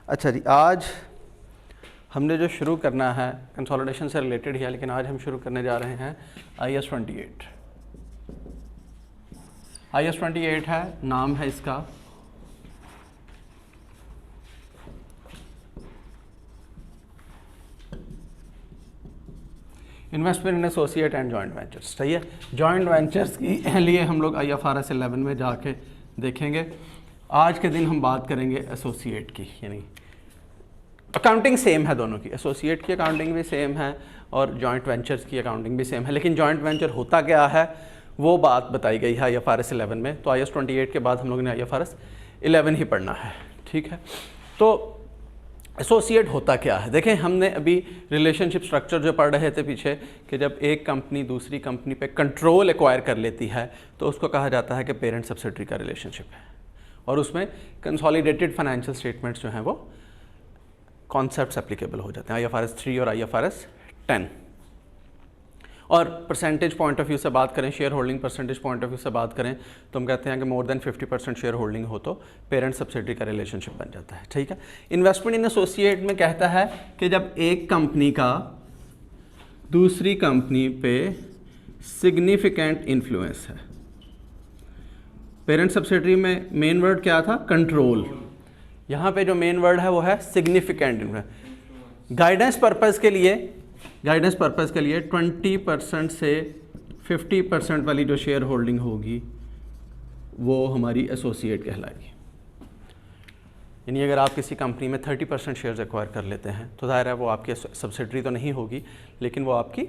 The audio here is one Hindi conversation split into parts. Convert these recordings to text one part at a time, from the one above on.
अच्छा जी, आज हमने जो शुरू करना है कंसोलिडेशन से रिलेटेड ही है, लेकिन आज हम शुरू करने जा रहे हैं IAS 28। IAS 28 है, नाम है इसका investment in associate and joint ventures. सही है, जॉइंट वेंचर्स के लिए हम लोग IFRS 11 में जाके देखेंगे। आज के दिन हम बात करेंगे एसोसिएट की, यानी अकाउंटिंग सेम है दोनों की, एसोसिएट की अकाउंटिंग भी सेम है और जॉइंट वेंचर्स की अकाउंटिंग भी सेम है, लेकिन जॉइंट वेंचर होता क्या है वो बात बताई गई है IFRS 11 में। तो IAS 28 के बाद हम लोगों ने IFRS 11 ही पढ़ना है, ठीक है। तो एसोसिएट होता क्या है, देखें हमने अभी रिलेशनशिप स्ट्रक्चर जो पढ़ रहे थे पीछे कि जब एक कंपनी दूसरी कंपनी पे कंट्रोल एक्वायर कर लेती है तो उसको कहा जाता है कि पेरेंट सब्सिडरी का रिलेशनशिप है, और उसमें कंसोलिडेटेड फाइनेंशियल स्टेटमेंट्स जो हैं वो कॉन्सेप्ट्स एप्लीकेबल हो जाते हैं, IFRS 3 और IFRS 10। और परसेंटेज पॉइंट ऑफ व्यू से बात करें, share holding percentage point of view से बात करें तो हम कहते हैं कि मोर देन 50% शेयर होल्डिंग हो तो पेरेंट सब्सिडरी का रिलेशनशिप बन जाता है, ठीक है। इन्वेस्टमेंट इन एसोसिएट में कहता है कि जब एक कंपनी का दूसरी कंपनी पे सिग्निफिकेंट इन्फ्लुएंस है, पेरेंट सब्सिडरी में मेन वर्ड क्या था, कंट्रोल, यहाँ पे जो मेन वर्ड है वो है सिग्निफिकेंट इन्फ्लुएंस। गाइडेंस पर्पज़ के लिए 20% से 50% वाली जो शेयर होल्डिंग होगी वो हमारी एसोसिएट कहलाएगी। यानी अगर आप किसी कंपनी में 30% शेयर्स एक्वायर कर लेते हैं तो ज़ाहिर है वो आपकी सब्सिडरी तो नहीं होगी, लेकिन वो आपकी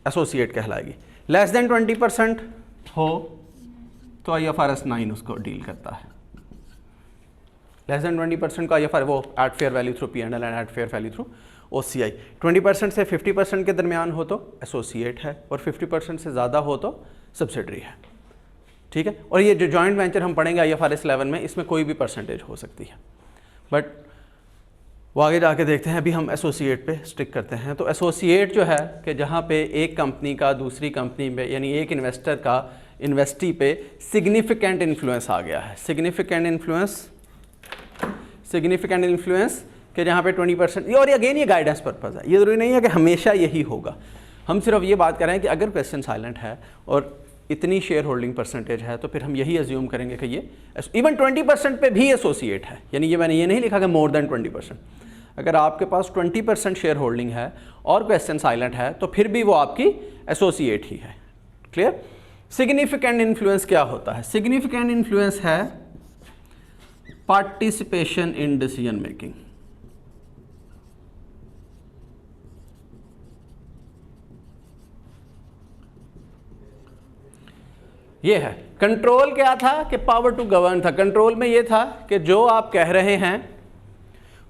एसोसिएट कहलाएगी। लेस देन 20% हो तो IFRS 9 उसको डील करता है। लेस देन 20% का IFRS वो at fair value through P&L and at fair value through OCI। 20% से 50% के दरमियान हो तो एसोसिएट है, और 50% से ज़्यादा हो तो सब्सिडरी है, ठीक है। और ये जो जॉइंट वेंचर हम पढ़ेंगे IFRS 11 में, इसमें कोई भी परसेंटेज हो सकती है, बट वो आगे जाके देखते हैं। अभी हम एसोसिएट पे स्टिक करते हैं। तो एसोसिएट जो है कि जहाँ पे एक कंपनी का दूसरी कंपनी में, यानी एक इन्वेस्टर का इन्वेस्टी पे सिग्निफिकेंट इन्फ्लुएंस आ गया है। सिग्निफिकेंट इन्फ्लुएंस कि जहाँ पे 20%, और अगेन ये गाइडेंस पर्पज़ है, ये ज़रूरी नहीं है कि हमेशा यही होगा। हम सिर्फ ये बात कर रहे हैं कि अगर क्वेश्चन साइलेंट है और इतनी शेयर होल्डिंग परसेंटेज है तो फिर हम यही अज्यूम करेंगे कि ये इवन 20% पे भी एसोसिएट है। यानी ये मैंने ये नहीं लिखा कि मोर देन 20%। अगर आपके पास 20% शेयर होल्डिंग है और क्वेश्चन साइलेंट है तो फिर भी वो आपकी एसोसिएट ही है। क्लियर। सिग्निफिकेंट इन्फ्लुएंस क्या होता है? सिग्निफिकेंट इन्फ्लुएंस है पार्टिसिपेशन इन डिसीजन मेकिंग। ये है कंट्रोल। क्या था कि पावर टू गवर्न था। कंट्रोल में ये था कि जो आप कह रहे हैं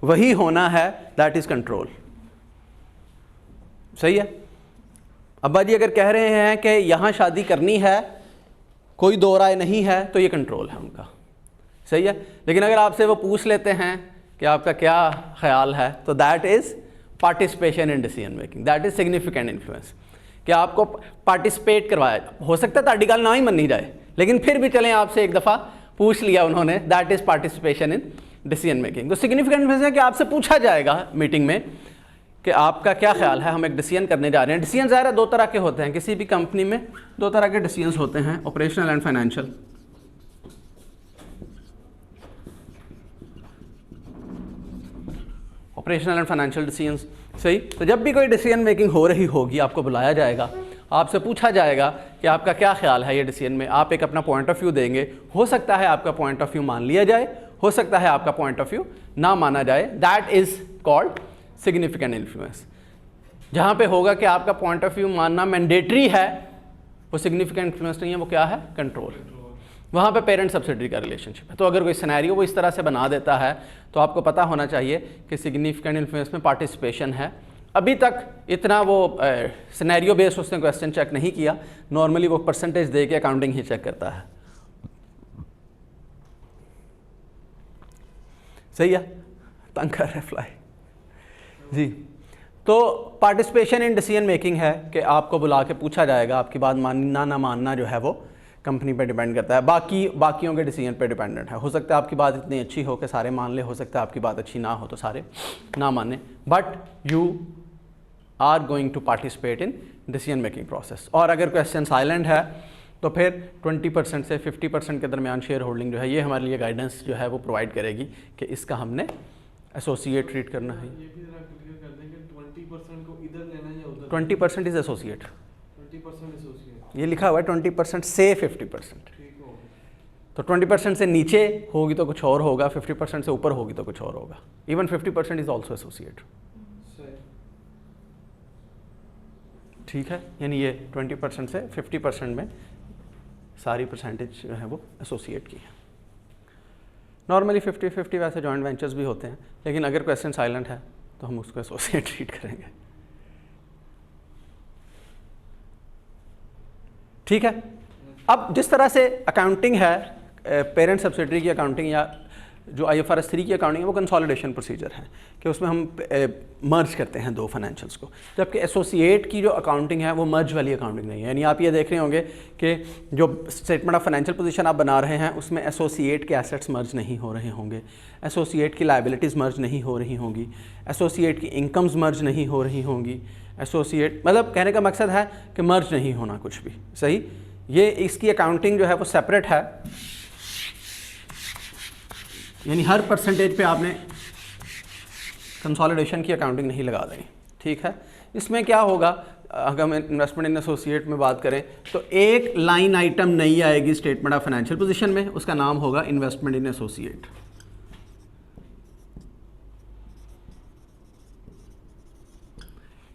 वही होना है, दैट इज कंट्रोल। सही है। अब्बा जी अगर कह रहे हैं कि यहां शादी करनी है, कोई दो राय नहीं है, तो ये कंट्रोल है उनका। सही है। लेकिन अगर आपसे वो पूछ लेते हैं कि आपका क्या ख्याल है, तो that is participation in decision making, that is significant influence. कि आपको पार्टिसिपेट करवाया, हो सकता है ताड़ी गल ना ही मनी जाए, लेकिन फिर भी चलें आपसे एक दफ़ा पूछ लिया उन्होंने, that is participation in decision making. तो सिग्निफिकेंट इन्फ्लुएंस है कि आपसे पूछा जाएगा मीटिंग में कि आपका क्या ख्याल है, हम एक डिसीजन करने जा रहे हैं। डिसीजन ज़ाहिर है दो तरह के होते हैं, किसी भी कंपनी में दो तरह के डिसीजन होते हैं, operational and financial. Operational and financial decisions. सही। तो जब भी कोई डिसीजन मेकिंग हो रही होगी, आपको बुलाया जाएगा, आपसे पूछा जाएगा कि आपका क्या ख्याल है ये डिसीजन में, आप एक अपना पॉइंट ऑफ व्यू देंगे। हो सकता है आपका पॉइंट ऑफ व्यू मान लिया जाए, हो सकता है आपका पॉइंट ऑफ व्यू ना माना जाए, that is called significant influence. जहाँ पे होगा कि आपका पॉइंट ऑफ व्यू मानना मैंडेटरी है, वो सिग्निफिकेंट इन्फ्लुएंस नहीं है, वो क्या है, कंट्रोल। वहाँ पे पेरेंट सब्सिडरी का रिलेशनशिप है। तो अगर कोई सिनेरियो वो इस तरह से बना देता है तो आपको पता होना चाहिए कि सिग्निफिकेंट इन्फ्लुएंस में पार्टिसिपेशन है। अभी तक इतना वो सिनेरियो बेस्ड उसने क्वेश्चन चेक नहीं किया, नॉर्मली वो परसेंटेज दे के अकाउंटिंग ही चेक करता है। सही है। तंग कर रहे फ्लाई जी। तो पार्टिसिपेशन इन डिसीजन मेकिंग है कि आपको बुला के पूछा जाएगा, आपकी बात मानना ना मानना जो है वो कंपनी पे डिपेंड करता है, बाकियों के डिसीजन पे डिपेंडेंट है। हो सकता है आपकी बात इतनी अच्छी हो कि सारे मान ले, हो सकता है आपकी बात अच्छी ना हो तो सारे ना माने, but you are going to participate in decision making process. और अगर क्वेश्चन साइलेंट है तो फिर 20% से 50% के दरमियान शेयर होल्डिंग जो है ये हमारे लिए गाइडेंस जो है वो प्रोवाइड करेगी कि इसका हमने एसोसिएट ट्रीट करना है। ये भी जरा क्लियर कर दें कि 20% को इधर लेना है या उधर? 20% इज एसोसिएट, 20% एसोसिएट, ये लिखा हुआ है 20% से 50%। ठीक हो। तो 20% से नीचे होगी तो कुछ और होगा, 50% से ऊपर होगी तो कुछ और होगा। इवन 50% इज ऑल्सो एसोसिएट, ठीक है। यानी ये 20% से 50% में सारी परसेंटेज जो है वो एसोसिएट की है। नॉर्मली 50-50 वैसे जॉइंट वेंचर्स भी होते हैं, लेकिन अगर क्वेश्चन साइलेंट है तो हम उसको एसोसिएट ट्रीट करेंगे, ठीक है। अब जिस तरह से अकाउंटिंग है, पेरेंट सब्सिडरी की अकाउंटिंग या जो IFRS 3 की अकाउंटिंग है वो कंसोलिडेशन प्रोसीजर है कि उसमें हम मर्ज करते हैं दो फाइनेंशियल्स को, जबकि एसोसिएट की जो अकाउंटिंग है वो मर्ज वाली अकाउंटिंग नहीं है। यानी आप ये देख रहे होंगे कि जो स्टेटमेंट ऑफ फाइनेंशियल पोजीशन आप बना रहे हैं उसमें एसोसिएट के एसेट्स मर्ज नहीं हो रहे होंगे, एसोसिएट की लायबिलिटीज़ मर्ज नहीं हो रही होंगी, एसोसिएट की इनकम्स मर्ज नहीं हो रही होंगी, एसोसिएट मतलब कहने का मकसद है कि मर्ज नहीं होना कुछ भी, सही। ये इसकी अकाउंटिंग जो है वो सेपरेट है, यानी हर परसेंटेज पे आपने कंसोलिडेशन की अकाउंटिंग नहीं लगा देनी, ठीक है। इसमें क्या होगा, अगर हम इन्वेस्टमेंट इन एसोसिएट में बात करें तो एक लाइन आइटम नहीं आएगी स्टेटमेंट ऑफ फाइनेंशियल पोजीशन में, उसका नाम होगा इन्वेस्टमेंट इन एसोसिएट।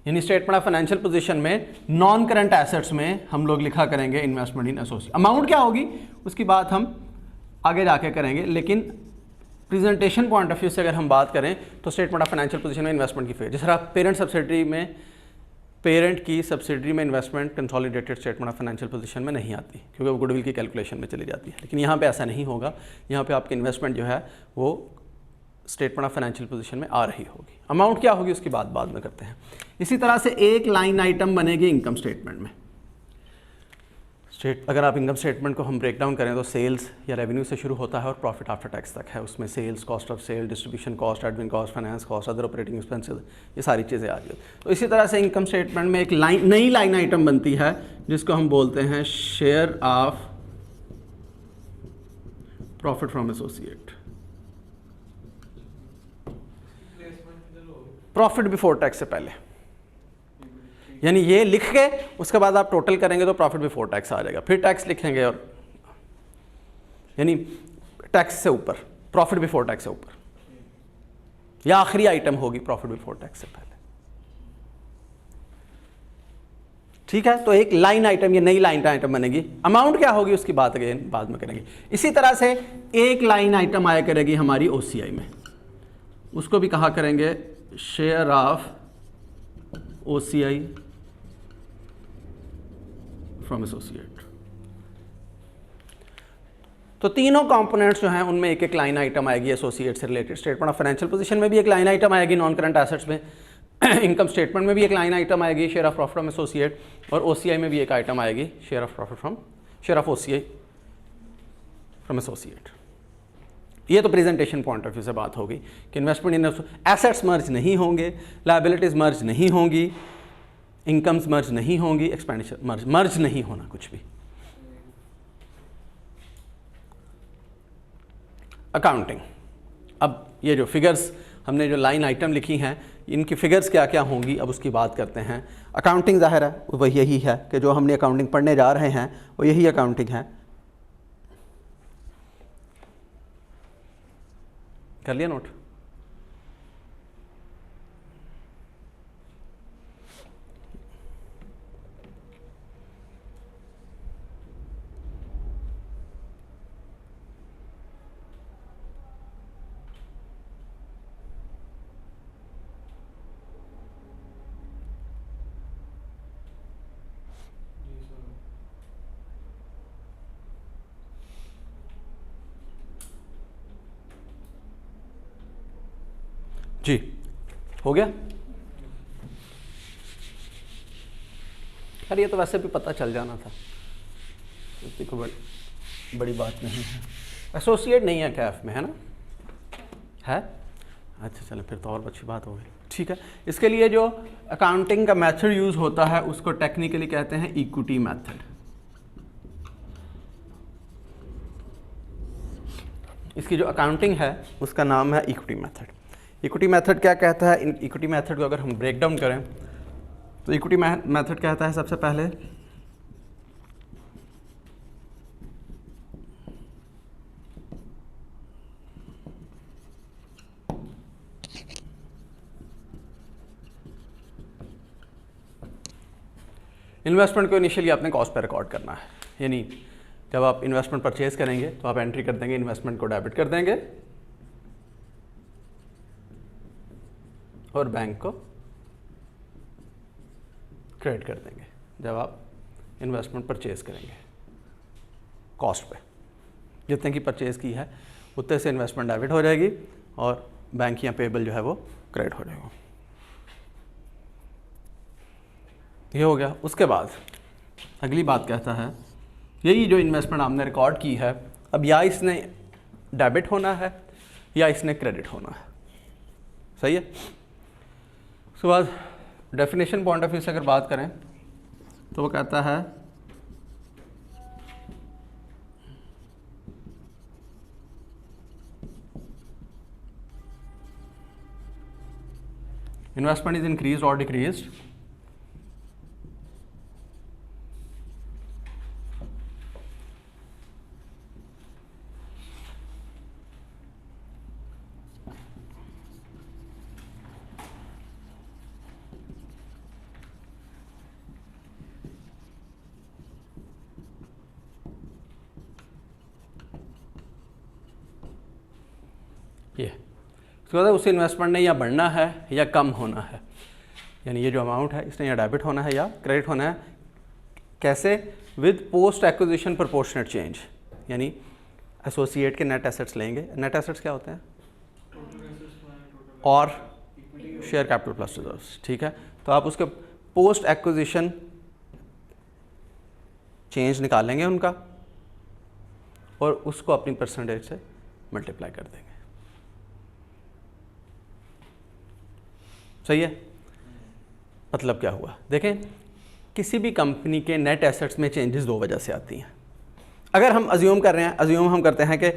यानी स्टेटमेंट ऑफ फाइनेंशियल पोजीशन में नॉन करंट एसेट्स में हम लोग लिखा करेंगे इन्वेस्टमेंट इन एसोसिएट। अमाउंट क्या होगी उसकी बात हम आगे जाके करेंगे, लेकिन प्रेजेंटेशन पॉइंट ऑफ व्यू से अगर हम बात करें तो स्टेटमेंट ऑफ फाइनेंशियल पोजीशन में इन्वेस्टमेंट की फिगर, जिस तरह पेरेंट सब्सिडरी में पेरेंट की सब्सिडरी में investment consolidated statement of financial position में नहीं आती क्योंकि वो गुडविल की कैलकुलेशन में चली जाती है, लेकिन यहाँ पे ऐसा नहीं होगा। यहाँ पे आपकी इन्वेस्टमेंट जो है वो स्टेटमेंट ऑफ फाइनेंशियल पोजीशन में आ रही होगी। अमाउंट क्या होगी उसकी बात बाद में करते हैं। इसी तरह से एक लाइन आइटम बनेगी इनकम स्टेटमेंट में। अगर आप इनकम स्टेटमेंट को हम ब्रेक डाउन करें तो सेल्स या रेवेन्यू से शुरू होता है और प्रॉफिट आफ्टर टैक्स तक है। उसमें sales, cost of sale, distribution cost, admin cost, finance cost, other operating expenses, ये सारी चीज़ें आ रही है। तो इसी तरह से इनकम स्टेटमेंट में एक नई लाइन आइटम बनती है जिसको हम बोलते हैं share of profit from associate, profit before tax से पहले। यानी ये लिख के उसके बाद आप टोटल करेंगे तो प्रॉफिट बिफोर टैक्स आ जाएगा, फिर टैक्स लिखेंगे और यानी टैक्स से ऊपर, प्रॉफिट बिफोर टैक्स से ऊपर, या आखिरी आइटम होगी प्रॉफिट बिफोर टैक्स से पहले, ठीक है। तो एक लाइन आइटम, ये नई लाइन आइटम बनेगी। अमाउंट क्या होगी उसकी बात अगेन बाद में करेंगे। इसी तरह से एक लाइन आइटम आया करेगी हमारी OCI में, उसको भी कहा करेंगे share of OCI from associate. तो तीनों कंपोनेंट्स जो हैं उनमें एक एक लाइन आइटम आएगी एसोसिएट से related. Statement of financial position में भी एक लाइन आइटम आएगी नॉन करंट एसेट्स में, इनकम स्टेटमेंट में भी एक लाइन आइटम आएगी share of profit from associate, और OCI में भी एक आइटम आएगी share of OCI from associate. ये तो प्रेजेंटेशन पॉइंट ऑफ व्यू से बात होगी कि इन्वेस्टमेंट इन एसेट्स मर्ज नहीं होंगे, लायबिलिटीज मर्ज नहीं होंगी, इनकम्स मर्ज नहीं होंगी, एक्सपेंडिचर मर्ज नहीं होना कुछ भी। अकाउंटिंग, अब ये जो फिगर्स हमने जो लाइन आइटम लिखी हैं इनकी फिगर्स क्या क्या होंगी अब उसकी बात करते हैं। अकाउंटिंग ज़ाहिर है वही यही है कि जो हमने अकाउंटिंग पढ़ने जा रहे हैं वो यही अकाउंटिंग है। कर लिया नोट? जी हो गया? खैर ये तो वैसे भी पता चल जाना था, इतनी कोई बड़ी बात नहीं है। एसोसिएट नहीं है कैफ में, है ना? है? अच्छा चलो फिर तो और अच्छी बात हो गई। ठीक है, इसके लिए जो अकाउंटिंग का मेथड यूज़ होता है उसको टेक्निकली कहते हैं इक्विटी मेथड। इसकी जो अकाउंटिंग है उसका नाम है इक्विटी मेथड। इक्विटी मेथड क्या कहता है? इन इक्विटी मेथड को अगर हम ब्रेक डाउन करें तो इक्विटी मेथड कहता है सबसे पहले इन्वेस्टमेंट को इनिशियली आपने कॉस्ट पे रिकॉर्ड करना है। यानी जब आप इन्वेस्टमेंट परचेज करेंगे तो आप एंट्री कर देंगे, इन्वेस्टमेंट को डेबिट कर देंगे और बैंक को क्रेडिट कर देंगे जब आप इन्वेस्टमेंट परचेज करेंगे। कॉस्ट पे जितने की परचेज की है उतने से इन्वेस्टमेंट डेबिट हो जाएगी और बैंक या पेबल जो है वो क्रेडिट हो जाएगा। ये हो गया। उसके बाद अगली बात कहता है यही जो इन्वेस्टमेंट आपने रिकॉर्ड की है अब या इसने डेबिट होना है या इसने क्रेडिट होना है। सही है। उसके बाद डेफिनेशन पॉइंट ऑफ व्यू से अगर बात करें तो वो कहता है इन्वेस्टमेंट इज इंक्रीज और डिक्रीज ये। उसके बाद उस इन्वेस्टमेंट ने या बढ़ना है या कम होना है। यानी ये जो अमाउंट है इसने या डेबिट होना है या क्रेडिट होना है। कैसे? With post acquisition proportionate change. यानी एसोसिएट के नेट एसेट्स लेंगे। नेट एसेट्स क्या होते हैं? और शेयर कैपिटल प्लस रिजर्व्स। ठीक है, तो आप उसके पोस्ट एक्विजिशन चेंज निकालेंगे उनका और उसको अपनी परसेंटेज से मल्टीप्लाई कर देंगे। सही है। मतलब क्या हुआ? देखें, किसी भी कंपनी के नेट एसेट्स में चेंजेस दो वजह से आती हैं। अगर हम अज्यूम कर रहे हैं, हम करते हैं कि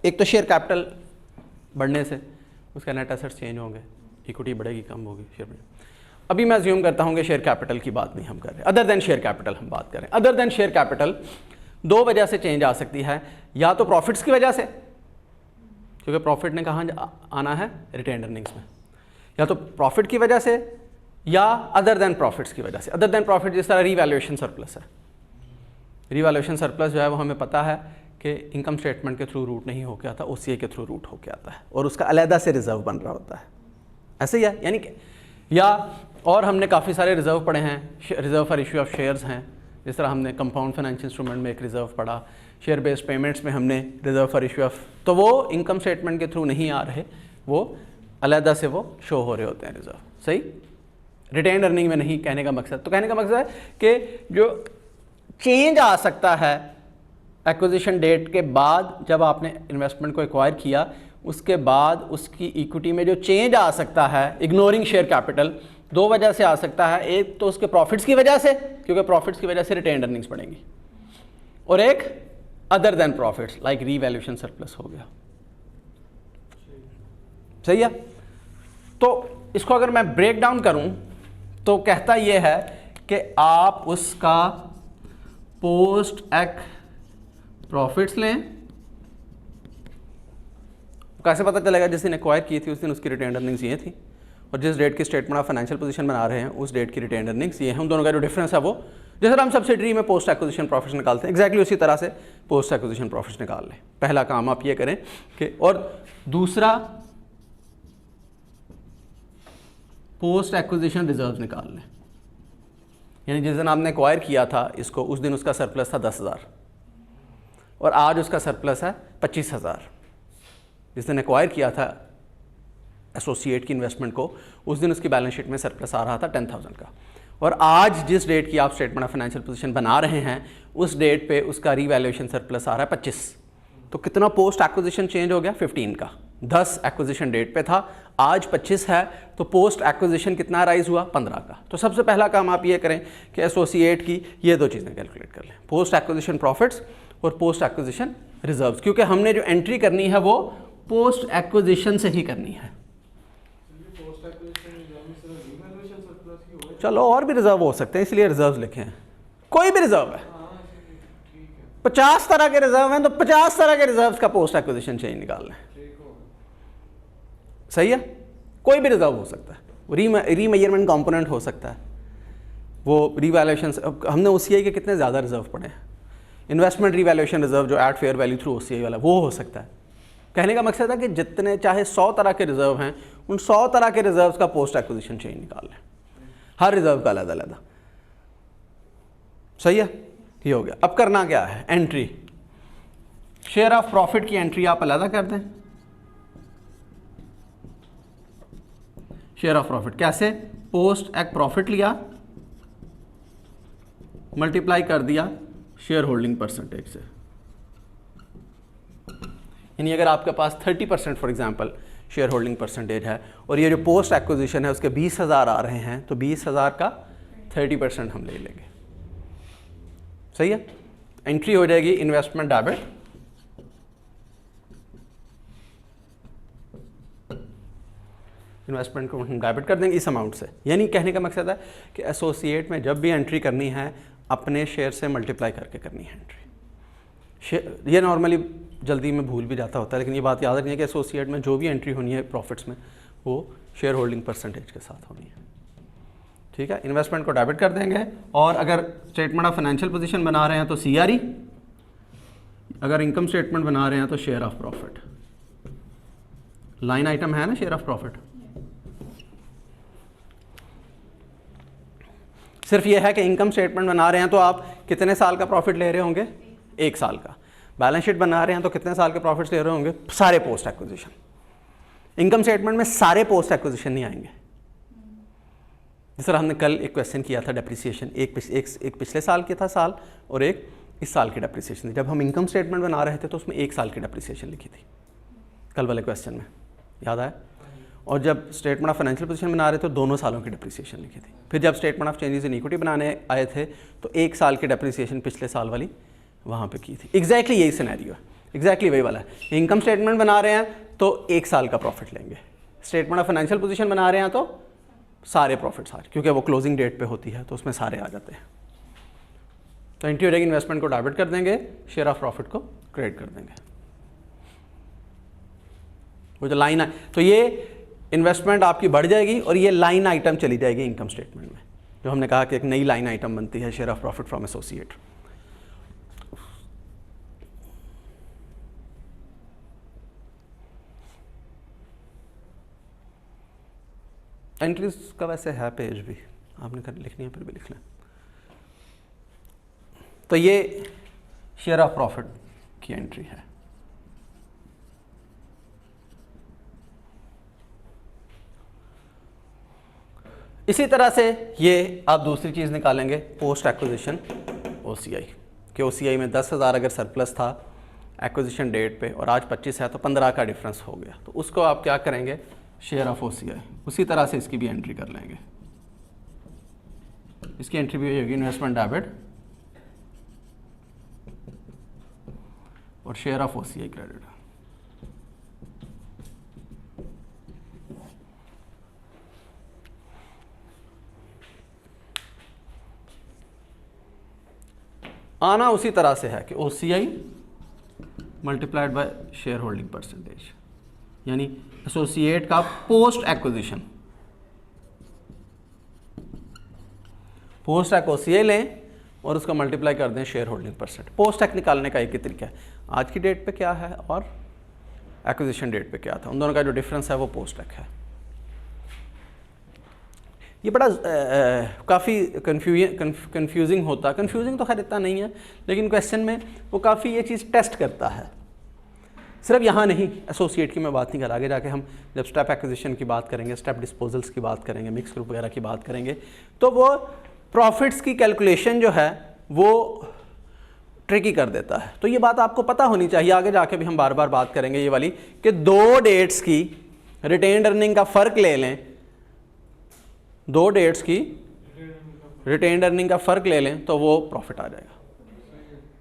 एक तो शेयर कैपिटल बढ़ने से उसका नेट एसेट्स चेंज होंगे, इक्विटी बढ़ेगी कम होगी, शेयर बढ़ेगी। अभी मैं अज्यूम करता हूँ कि शेयर कैपिटल की बात नहीं हम कर रहे, अदर देन शेयर कैपिटल हम बात करें। अदर देन शेयर कैपिटल दो वजह से चेंज आ सकती है, या तो प्रॉफिट्स की वजह से, क्योंकि प्रॉफिट ने कहाँ आना है? रिटेन्ड अर्निंग्स में। या तो प्रॉफिट की वजह से या अदर देन प्रॉफिट्स की वजह से। अदर देन प्रॉफिट जिस तरह रीवैल्यूएशन सरप्लस है। रीवैल्यूएशन सरप्लस जो है वो हमें पता है कि इनकम स्टेटमेंट के थ्रू रूट नहीं होके आता, ओसीए के थ्रू रूट होके आता है और उसका अलहदा से रिजर्व बन रहा होता है। ऐसे ही है। यानी कि या और हमने काफ़ी सारे रिजर्व पढ़े हैं। Reserve for issue of shares हैं, जिस तरह हमने कंपाउंड फाइनेंशियल इंस्ट्रूमेंट में एक रिजर्व पढ़ा, शेयर बेस्ड पेमेंट्स में हमने रिजर्व फॉर इशू ऑफ, तो वो इनकम स्टेटमेंट के थ्रू नहीं आ रहे, वो अलहदा से वो शो हो रहे होते हैं रिजर्व। सही। रिटेन्ड अर्निंग में नहीं, कहने का मकसद, तो कहने का मकसद है कि जो चेंज आ सकता है एक्विजिशन डेट के बाद, जब आपने इन्वेस्टमेंट को एक्वायर किया उसके बाद उसकी इक्विटी में जो चेंज आ सकता है इग्नोरिंग शेयर कैपिटल, दो वजह से आ सकता है। एक तो उसके प्रॉफिट्स की वजह से, क्योंकि प्रॉफिट्स की वजह से रिटेन्ड अर्निंग्स बढ़ेंगी, और एक other than profits like revaluation surplus हो गया। सही है। तो इसको अगर मैं ब्रेक डाउन करूं तो कहता यह है कि आप उसका पोस्ट एक्ट प्रॉफिट्स लें। कैसे पता चलेगा? जिस दिन एक्वायर की थी उस दिन उसकी रिटेन्ड अर्निंग्स ये थी, और जिस डेट की स्टेटमेंट आप फाइनेंशियल पोजीशन बना रहे हैं उस डेट की रिटेन्ड अर्निंग्स ये हैं। उन दोनों का जो डिफरेंस है वो, जैसे हम सब्सिडरी में पोस्ट एक्विजिशन प्रॉफिट्स निकालते हैं, एक्जैक्टली उसी तरह से पोस्ट एक्विजिशन प्रॉफिट्स निकाल लें। पहला काम आप ये करें कि, और दूसरा पोस्ट एक्विजिशन रिजर्व निकाल लें। यानी जिस दिन आपने एक्वायर किया था इसको, उस दिन उसका सरप्लस था 10,000 और आज उसका सरप्लस है 25,000। जिस दिन एक्वायर किया था एसोसिएट की इन्वेस्टमेंट को, उस दिन उसकी बैलेंस शीट में सरप्लस आ रहा था 10,000 का, और आज जिस डेट की आप स्टेटमेंट ऑफ फाइनेंशियल पोजीशन बना रहे हैं उस डेट पे उसका रीवैल्यूएशन सरप्लस आ रहा है 25, तो कितना पोस्ट एक्विजिशन चेंज हो गया 15 का। 10 एक्विजिशन डेट पे था, आज 25 है, तो पोस्ट एक्विजिशन कितना राइज हुआ 15 का। तो सबसे पहला काम आप ये करें कि एसोसिएट की ये दो चीज़ें कैलकुलेट कर लें, पोस्ट एक्विजिशन प्रॉफिट्स और पोस्ट एक्विजिशन रिजर्व्स, क्योंकि हमने जो एंट्री करनी है वो पोस्ट एक्विजिशन से ही करनी है। चलो और भी रिजर्व हो सकते हैं, इसलिए रिजर्व लिखे हैं, कोई भी रिजर्व है, 50 तरह के रिजर्व हैं, तो 50 तरह के रिजर्व्स का पोस्ट एक्विजिशन चेंज निकाल लें। सही है, कोई भी रिजर्व हो सकता है, रीमेजरमेंट कंपोनेंट हो सकता है, वो रीवैल्यूएशन। हमने ओसीआई के कितने ज़्यादा रिजर्व पढ़े हैं, इन्वेस्टमेंट रीवैल्यूएशन रिजर्व जो at fair value through OCI वाला, वो हो सकता है। कहने का मकसद है कि जितने चाहे 100 तरह के रिजर्व हैं, उन 100 तरह के रिजर्व्स का पोस्ट एक्विजिशन चेंज निकाल लें, हर रिजर्व का अलग अलग। सही है, ये हो गया। अब करना क्या है, एंट्री, शेयर ऑफ प्रॉफिट की एंट्री आप अलग कर दें। शेयर ऑफ प्रॉफिट कैसे, पोस्ट एक प्रॉफिट लिया, मल्टीप्लाई कर दिया शेयर होल्डिंग परसेंटेज से। यानी अगर आपके पास 30% for example share holding percentage है और ये जो पोस्ट एक्विजिशन है उसके 20,000 आ रहे हैं, तो 20,000 का 30% हम ले लेंगे। सही है, एंट्री हो जाएगी इन्वेस्टमेंट डेबिट, इन्वेस्टमेंट को हम डेबिट कर देंगे इस अमाउंट से। यानी कहने का मकसद है कि एसोसिएट में जब भी एंट्री करनी है अपने शेयर से मल्टीप्लाई करके करनी है एंट्री। ये नॉर्मली जल्दी में भूल भी जाता होता है, लेकिन ये बात याद रखनी है कि एसोसिएट में जो भी एंट्री होनी है प्रॉफिट्स में वो शेयर होल्डिंग परसेंटेज के साथ होनी है। ठीक है, इन्वेस्टमेंट को डेबिट कर देंगे, और अगर स्टेटमेंट ऑफ फाइनेंशियल पोजीशन बना रहे हैं तो सीआरई, अगर इनकम स्टेटमेंट बना रहे हैं तो share of profit. Line item है ना शेयर ऑफ प्रॉफिट। सिर्फ ये है कि इनकम स्टेटमेंट बना रहे हैं तो आप कितने साल का प्रॉफिट ले रहे होंगे, 1 साल का। बैलेंस शीट बना रहे हैं तो कितने साल के प्रॉफिट्स ले रहे होंगे, सारे पोस्ट एक्विजिशन। इनकम स्टेटमेंट में सारे पोस्ट एक्विजिशन नहीं आएंगे। जिस तरह हमने कल एक क्वेश्चन किया था डेप्रिसिएशन, एक पिछले साल की था साल और एक इस साल की डेप्रिसिएशन थी। जब हम इनकम स्टेटमेंट बना रहे थे तो उसमें 1 साल की डेप्रिसिएशन लिखी थी कल वाले क्वेश्चन में, याद आया। और जब स्टेटमेंट ऑफ फाइनेंशियल पोजीशन बना रहे थे तो दोनों सालों की डेप्रिसिएशन लिखी थी। फिर जब statement of changes in equity बनाने आए थे तो 1 साल की डेप्रिसिएशन पिछले साल वाली वहाँ पे की थी। एग्जैक्टली यही सिनेरियो है, एग्जैक्टली वही वाला है। इनकम स्टेटमेंट बना रहे हैं तो 1 साल का प्रॉफिट लेंगे, स्टेटमेंट ऑफ फाइनेंशियल पोजीशन बना रहे हैं तो सारे प्रॉफिट सारे, क्योंकि वो क्लोजिंग डेट पे होती है तो उसमें सारे आ जाते हैं। तो एंट्री हो जाएगी, इन्वेस्टमेंट को डेबिट कर देंगे, शेयर ऑफ प्रॉफिट को क्रेडिट कर देंगे। वो जो लाइन है, तो ये इन्वेस्टमेंट आपकी बढ़ जाएगी और ये लाइन आइटम चली जाएगी इनकम स्टेटमेंट में, जो हमने कहा कि एक नई लाइन आइटम बनती है, share of profit from associate. Entries का वैसे है पेज भी, आपने लिखनी है फिर भी लिख लें। तो ये शेयर ऑफ प्रॉफिट की एंट्री है। इसी तरह से ये आप दूसरी चीज़ निकालेंगे, पोस्ट एक्विजिशन ओसीआई, कि ओसीआई में 10,000 अगर सरप्लस था एक्विजिशन डेट पे और आज 25 है तो 15 का डिफरेंस हो गया, तो उसको आप क्या करेंगे, शेयर ऑफ ओसीआई। उसी तरह से इसकी भी एंट्री कर लेंगे। इसकी एंट्री भी होगी इन्वेस्टमेंट डेबिट और शेयर ऑफ ओसीआई क्रेडिट। आना उसी तरह से है कि OCI multiplied by share holding percentage, यानी एसोसिएट का post acquisition, post act OCI लें और उसको मल्टीप्लाई कर दें share holding percent. Post act निकालने का एक ही तरीका है, आज की डेट पे क्या है और एक्विजिशन डेट पे क्या था, उन दोनों का जो डिफरेंस है वो पोस्ट एक्ट है। ये बड़ा काफ़ी कन्फ्यूजिंग होता, कन्फ्यूजिंग तो खैर इतना नहीं है, लेकिन क्वेश्चन में वो काफ़ी ये चीज़ टेस्ट करता है। सिर्फ यहाँ नहीं, एसोसिएट की मैं बात नहीं कर, आगे जाके हम जब स्टेप एक्विजिशन की बात करेंगे, स्टेप डिस्पोजल्स की बात करेंगे, मिक्स ग्रुप वगैरह की बात करेंगे, तो वो प्रॉफिट्स की कैलकुलेशन जो है वो ट्रिकी कर देता है। तो ये बात आपको पता होनी चाहिए, आगे जाके भी हम बार बार बात करेंगे ये वाली, कि 2 डेट्स की रिटेन्ड अर्निंग का फ़र्क ले लें, 2 डेट्स की रिटेन्ड अर्निंग का फ़र्क ले लें तो वो प्रॉफिट आ जाएगा।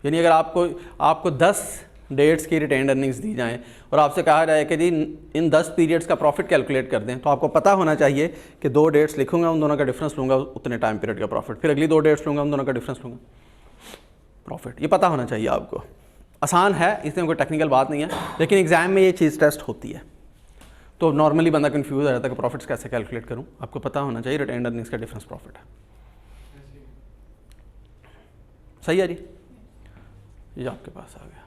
यानी अगर आपको 10 डेट्स की रिटेन्ड अर्निंग्स दी जाएं और आपसे कहा जाए कि जी इन 10 पीरियड्स का प्रॉफिट कैलकुलेट कर दें, तो आपको पता होना चाहिए कि 2 डेट्स लिखूंगा, उन दोनों का डिफरेंस लूँगा, उतने टाइम पीरियड का प्रॉफिट, फिर अगली 2 डेट्स लूँगा, उन दोनों का डिफरेंस लूँगा, प्रॉफिट। ये पता होना चाहिए आपको। आसान है, इसमें कोई टेक्निकल बात नहीं है, लेकिन एग्जाम में ये चीज़ टेस्ट होती है। तो नॉर्मली बंदा कंफ्यूज हो जाता है कि प्रॉफिट्स कैसे कैलकुलेट करूँ। आपको पता होना चाहिए रिटेन्ड अर्निंग्स का डिफरेंस प्रॉफिट है। सही है जी, ये आपके पास आ गया,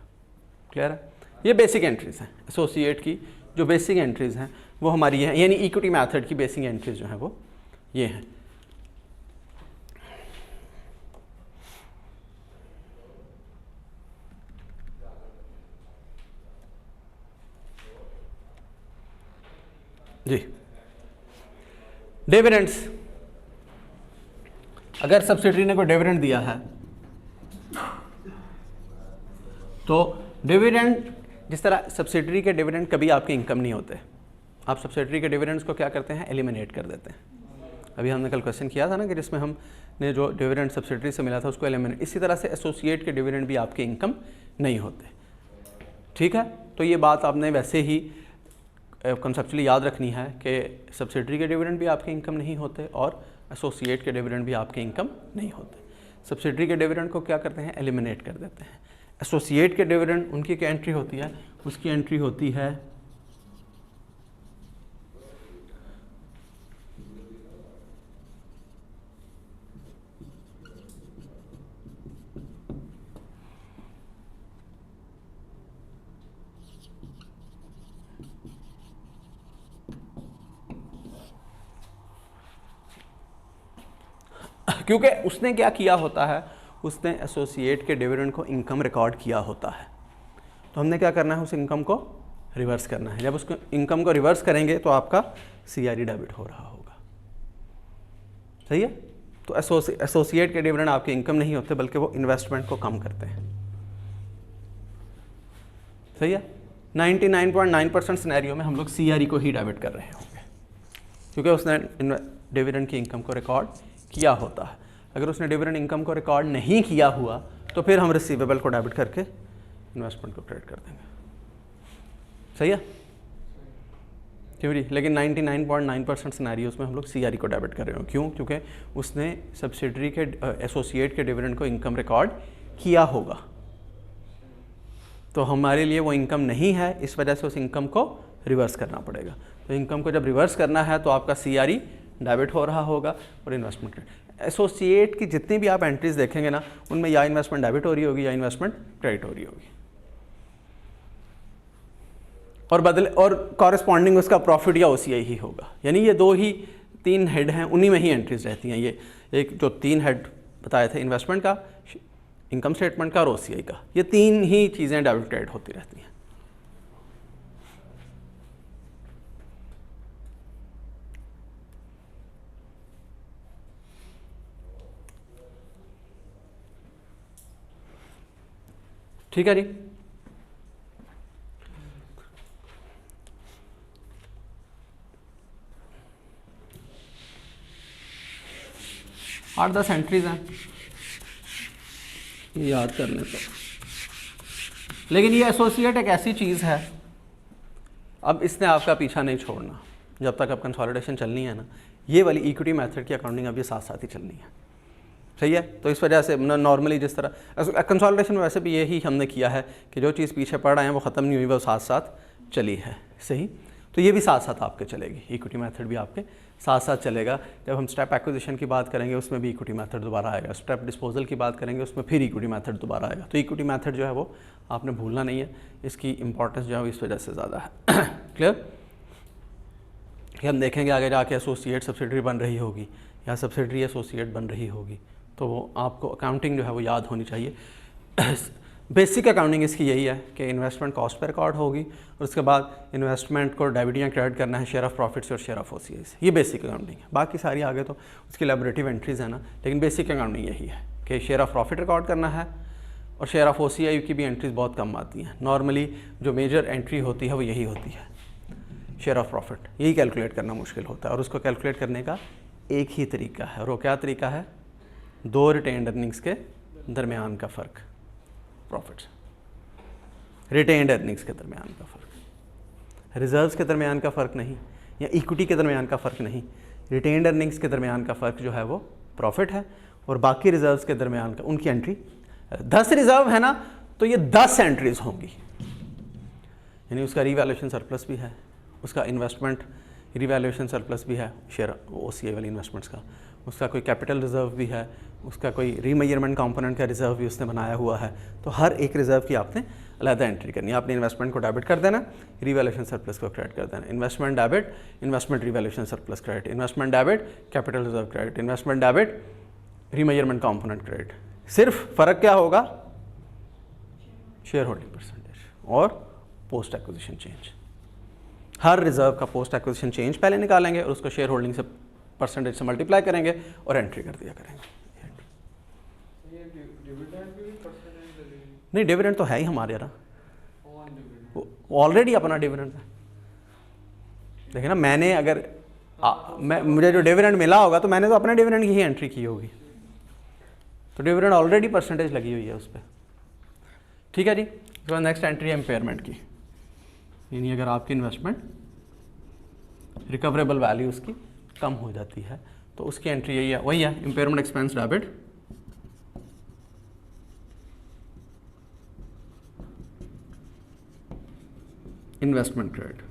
क्लियर है। ये बेसिक एंट्रीज हैं एसोसिएट की, जो बेसिक एंट्रीज हैं वो हमारी हैं, यानी इक्विटी मेथड की बेसिक एंट्रीज जो हैं वो ये हैं। जी, डिविडेंड्स, अगर सब्सिडरी ने कोई डिविडेंड दिया है तो डिविडेंड, जिस तरह सब्सिडरी के डिविडेंड कभी आपके इनकम नहीं होते, आप सब्सिडरी के डिविडेंड्स को क्या करते हैं, एलिमिनेट कर देते हैं। अभी हमने कल क्वेश्चन किया था ना कि जिसमें हमने जो डिविडेंड सब्सिडरी से मिला था उसको एलिमिनेट। इसी तरह से एसोसिएट के डिविडेंड भी आपके इनकम नहीं होते, ठीक है। तो ये बात आपने वैसे ही कंसेप्चुअली याद रखनी है कि सब्सिडरी के डिविडेंड भी आपके इनकम नहीं होते और एसोसिएट के डिविडेंड भी आपके इनकम नहीं होते। सब्सिडरी के डिविडेंड को क्या करते हैं, एलिमिनेट कर देते हैं। एसोसिएट के डिविडेंड, उनकी क्या एंट्री होती है, उसकी एंट्री होती है क्योंकि उसने क्या किया होता है, उसने एसोसिएट के डिविडेंड को इनकम रिकॉर्ड किया होता है। तो हमने क्या करना है, उस इनकम को रिवर्स करना है। जब उसको इनकम को रिवर्स करेंगे तो आपका सीआरई डेबिट हो रहा होगा, सही है। तो एसोसिएट के डिविडेंड आपके इनकम नहीं होते बल्कि वो इन्वेस्टमेंट को कम करते हैं, सही है। 99.9% सिनेरियो में हम लोग सीआरई को ही डेबिट कर रहे होंगे क्योंकि उसने डिविडेंड की इनकम को रिकॉर्ड किया होता है। अगर उसने डिविडेंड इनकम को रिकॉर्ड नहीं किया हुआ तो फिर हम रिसीवेबल को डेबिट करके इन्वेस्टमेंट को क्रेडिट कर देंगे, सही है क्यों जी। लेकिन 99.9% सिनेरियोज में हम लोग सीआरई को डेबिट कर रहे हो, क्यों, क्योंकि उसने सब्सिडरी के एसोसिएट के डिविडेंड को इनकम रिकॉर्ड किया होगा। तो हमारे लिए वो इनकम नहीं है, इस वजह से उस इनकम को रिवर्स करना पड़ेगा। तो इनकम को जब रिवर्स करना है तो आपका सीआरई डेबिट हो रहा होगा और इन्वेस्टमेंट क्रेडिट। एसोसिएट की जितनी भी आप एंट्रीज देखेंगे ना, उनमें या इन्वेस्टमेंट डेबिट हो रही होगी या इन्वेस्टमेंट क्रेडिट हो रही होगी, और कॉरेस्पॉन्डिंग उसका प्रॉफिट या ओसीआई ही होगा। यानी ये 3 हेड हैं, उन्हीं में ही एंट्रीज रहती हैं। ये एक जो 3 हेड बताए थे, इन्वेस्टमेंट का, इनकम स्टेटमेंट का और ओसीआई का, ये 3 ही चीज़ें डेबिट क्रेडिट होती रहती हैं। ठीक है जी। आठ 10 एंट्रीज हैं, ये याद करने पर। लेकिन ये एसोसिएट एक ऐसी चीज़ है, अब इसने आपका पीछा नहीं छोड़ना जब तक अब कंसोलिडेशन चलनी है ना। ये वाली इक्विटी मेथड की अकाउंटिंग अब ये साथ साथ ही चलनी है, सही है। तो इस वजह से नॉर्मली जिस तरह कंसोलिडेशन में वैसे भी यही हमने किया है कि जो चीज़ पीछे पड़ रहे हैं वो ख़त्म नहीं हुई, वो साथ साथ चली है, सही। तो ये भी साथ साथ आपके चलेगी, इक्विटी मेथड भी आपके साथ साथ चलेगा। जब हम स्टेप एक्विजिशन की बात करेंगे उसमें भी इक्विटी मेथड दोबारा आएगा, स्टेप डिस्पोजल की बात करेंगे उसमें फिर इक्विटी मेथड दोबारा आएगा। तो इक्विटी मेथड जो है वो आपने भूलना नहीं है, इसकी इंपॉर्टेंस जो है वो इस वजह से ज़्यादा है। क्लियर कि हम देखेंगे आगे जाके एसोसिएट सब्सिडरी बन रही होगी या सब्सिडरी एसोसिएट बन रही होगी, तो वो आपको अकाउंटिंग जो है वो याद होनी चाहिए। बेसिक अकाउंटिंग इसकी यही है कि इन्वेस्टमेंट कॉस्ट पर रिकॉर्ड होगी और उसके बाद इन्वेस्टमेंट को डेबिट या क्रेडिट करना है शेयर ऑफ प्रॉफिट्स और शेयर ऑफ ओसीआई से। ये बेसिक अकाउंटिंग है। बाकी सारी आगे तो उसकी लैबोरेटिव एंट्रीज है ना, लेकिन बेसिक अकाउंटिंग यही है कि शेयर ऑफ प्रॉफिट रिकॉर्ड करना है और शेयर ऑफ ओसीआई की भी एंट्रीज बहुत कम आती हैं। नॉर्मली जो मेजर एंट्री होती है वो यही होती है, शेयर ऑफ प्रॉफिट। यही कैलकुलेट करना मुश्किल होता है और उसको कैलकुलेट करने का एक ही तरीका है और वो क्या तरीका है? 2 रिटेन्ड अर्निंग्स के दरमियान का फ़र्क, प्रॉफिट्स रिटेन्ड अर्निंग्स के दरमियान का फ़र्क, रिजर्व्स के दरमियान का फ़र्क नहीं या इक्विटी के दरमियान का फ़र्क नहीं। रिटेन्ड अर्निंग्स के दरमियान का फ़र्क जो है वो प्रॉफिट है और बाकी रिजर्व्स के दरमियान का उनकी एंट्री 10 रिजर्व है ना, तो ये 10 एंट्रीज होंगी। यानी उसका रीवैल्यूएशन सरप्लस भी है, उसका इन्वेस्टमेंट रीवैल्यूएशन सरप्लस भी है शेयर ओसीआई वाली इन्वेस्टमेंट्स का, उसका कोई कैपिटल रिजर्व भी है, उसका कोई रीमेजरमेंट कंपोनेंट का रिजर्व भी उसने बनाया हुआ है। तो हर एक रिजर्व की आपने अलग एंट्री करनी है। आपने इन्वेस्टमेंट को डेबिट कर देना, रीवैल्यूएशन सरप्लस को क्रेडिट कर देना। Investment debit, investment revaluation surplus credit, investment debit, capital reserve credit, investment debit, remeasurement component credit. सिर्फ फ़र्क क्या होगा? शेयर होल्डिंग परसेंटेज और पोस्ट एक्विजिशन चेंज। हर रिजर्व का पोस्ट एक्विजिशन चेंज पहले निकालेंगे और उसको शेयर होल्डिंग से परसेंटेज से मल्टीप्लाई करेंगे और एंट्री कर दिया करेंगे। नहीं, डिविडेंड तो है ही हमारे यार, ऑलरेडी अपना डिविडेंड है। देखिए ना, मैंने अगर मुझे जो डिविडेंड मिला होगा तो मैंने तो अपने डिविडेंड की ही एंट्री की होगी, तो डिविडेंड ऑलरेडी परसेंटेज लगी हुई है उस पर। ठीक है जी। उसके बाद नेक्स्ट एंट्री है इम्पेयरमेंट की, यानी अगर आपकी इन्वेस्टमेंट रिकवरेबल वैल्यू उसकी कम हो जाती है तो उसकी एंट्री यही है, वही है impairment expense debit, investment credit.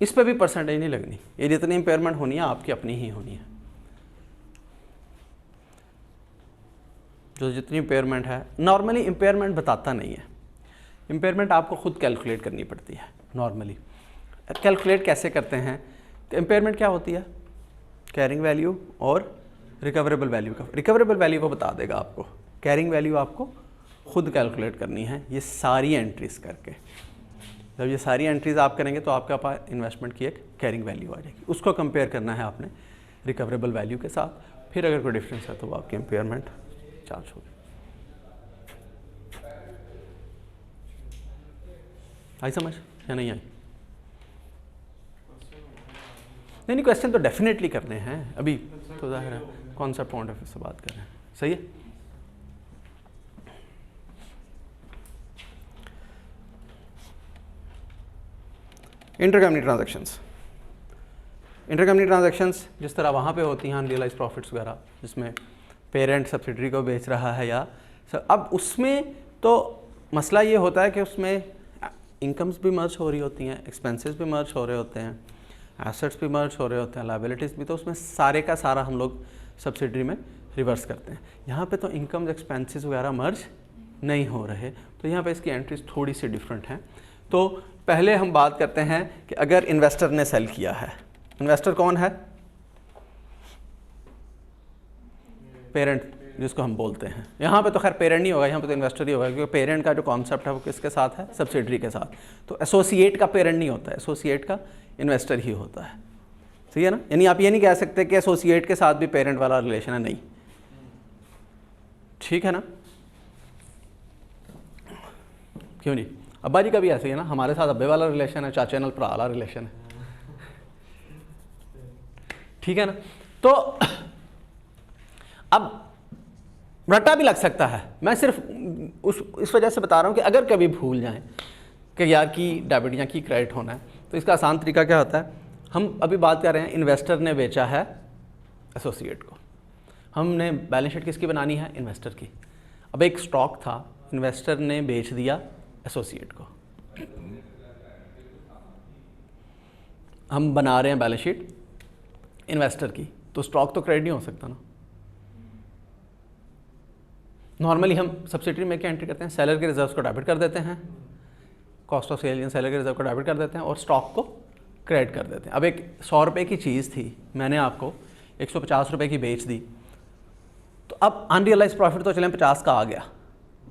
इस पे भी परसेंटेज नहीं लगनी, ये जितनी इम्पेयरमेंट होनी है आपकी अपनी ही होनी है। जो जितनी इम्पेयरमेंट है, नॉर्मली इम्पेयरमेंट बताता नहीं है, इम्पेयरमेंट आपको खुद कैलकुलेट करनी पड़ती है। नॉर्मली कैलकुलेट कैसे करते हैं? इम्पेयरमेंट क्या होती है? कैरिंग वैल्यू और रिकवरेबल वैल्यू का, रिकवरेबल वैल्यू को बता देगा आपको, कैरिंग वैल्यू आपको खुद कैलकुलेट करनी है ये सारी एंट्रीज करके। जब ये सारी एंट्रीज आप करेंगे तो आपके पास इन्वेस्टमेंट की एक कैरिंग वैल्यू आ जाएगी, उसको कंपेयर करना है आपने रिकवरेबल वैल्यू के साथ। फिर अगर कोई डिफरेंस है तो वो आपकी इम्पेयरमेंट चार्ज होगी। आई समझ या नहीं आई? नहीं, क्वेश्चन तो डेफिनेटली करने हैं, अभी तो जाहिर है कॉन्सेप्ट पॉइंट ऑफ व्यू से बात कर रहे हैं। सही है। इंटरकंपनी ट्रांजैक्शंस, इंटरकंपनी ट्रांजैक्शंस जिस तरह वहाँ पे होती हैं अनरियलाइज प्रॉफिट्स वगैरह, जिसमें पेरेंट सब्सिडरी को बेच रहा है या अब उसमें तो मसला ये होता है कि उसमें इनकम्स भी मर्ज हो रही होती हैं, एक्सपेंसेस भी मर्ज हो रहे होते हैं, एसेट्स भी मर्ज हो रहे होते हैं, लायबिलिटीज़ भी, तो उसमें सारे का सारा हम लोग सब्सिडरी में रिवर्स करते हैं। यहाँ पे तो इनकम्स एक्सपेंसेस वगैरह मर्ज नहीं हो रहे, तो यहाँ पे इसकी एंट्रीज थोड़ी सी डिफरेंट हैं। तो पहले हम बात करते हैं कि अगर इन्वेस्टर ने सेल किया है, इन्वेस्टर कौन है? पेरेंट जिसको हम बोलते हैं। यहाँ पे तो खैर पेरेंट नहीं होगा, यहाँ पे तो इन्वेस्टर ही होगा, क्योंकि पेरेंट का जो कॉन्सेप्ट है वो किसके साथ है? सब्सिडरी के साथ। तो एसोसिएट का पेरेंट नहीं होता है, एसोसिएट का इन्वेस्टर ही होता है। सही है ना? यानी आप ये नहीं कह सकते कि एसोसिएट के साथ भी पेरेंट वाला रिलेशन है, नहीं। ठीक है ना? क्यों नहीं? अब्बा जी का भी ऐसे ही है ना, हमारे साथ अब्बे वाला रिलेशन है, चाचे नाल भरा वाला रिलेशन है। ठीक है ना? तो अब रट्टा भी लग सकता है, मैं सिर्फ इस वजह से बता रहा हूँ कि अगर कभी भूल जाएं कि यार की डेबिट या की क्रेडिट होना है, तो इसका आसान तरीका क्या होता है? हम अभी बात कर रहे हैं इन्वेस्टर ने बेचा है एसोसिएट को, हमने बैलेंस शीट किसकी बनानी है? इन्वेस्टर की। अब एक स्टॉक था, इन्वेस्टर ने बेच दिया एसोसिएट को, हम बना रहे हैं बैलेंस शीट इन्वेस्टर की, तो स्टॉक तो क्रेडिट नहीं हो सकता ना। नॉर्मली हम सब्सिडरी में क्या एंट्री करते हैं, सेलर के रिजर्व्स को डेबिट कर देते हैं, कॉस्ट ऑफ सेल या सेलर के रिजर्व को डेबिट कर देते हैं और स्टॉक को क्रेडिट कर देते हैं। अब एक 100 रुपये की चीज़ थी, मैंने आपको 150 रुपये की बेच दी, तो अब अनरियलाइज प्रॉफिट तो चलें 50 का आ गया,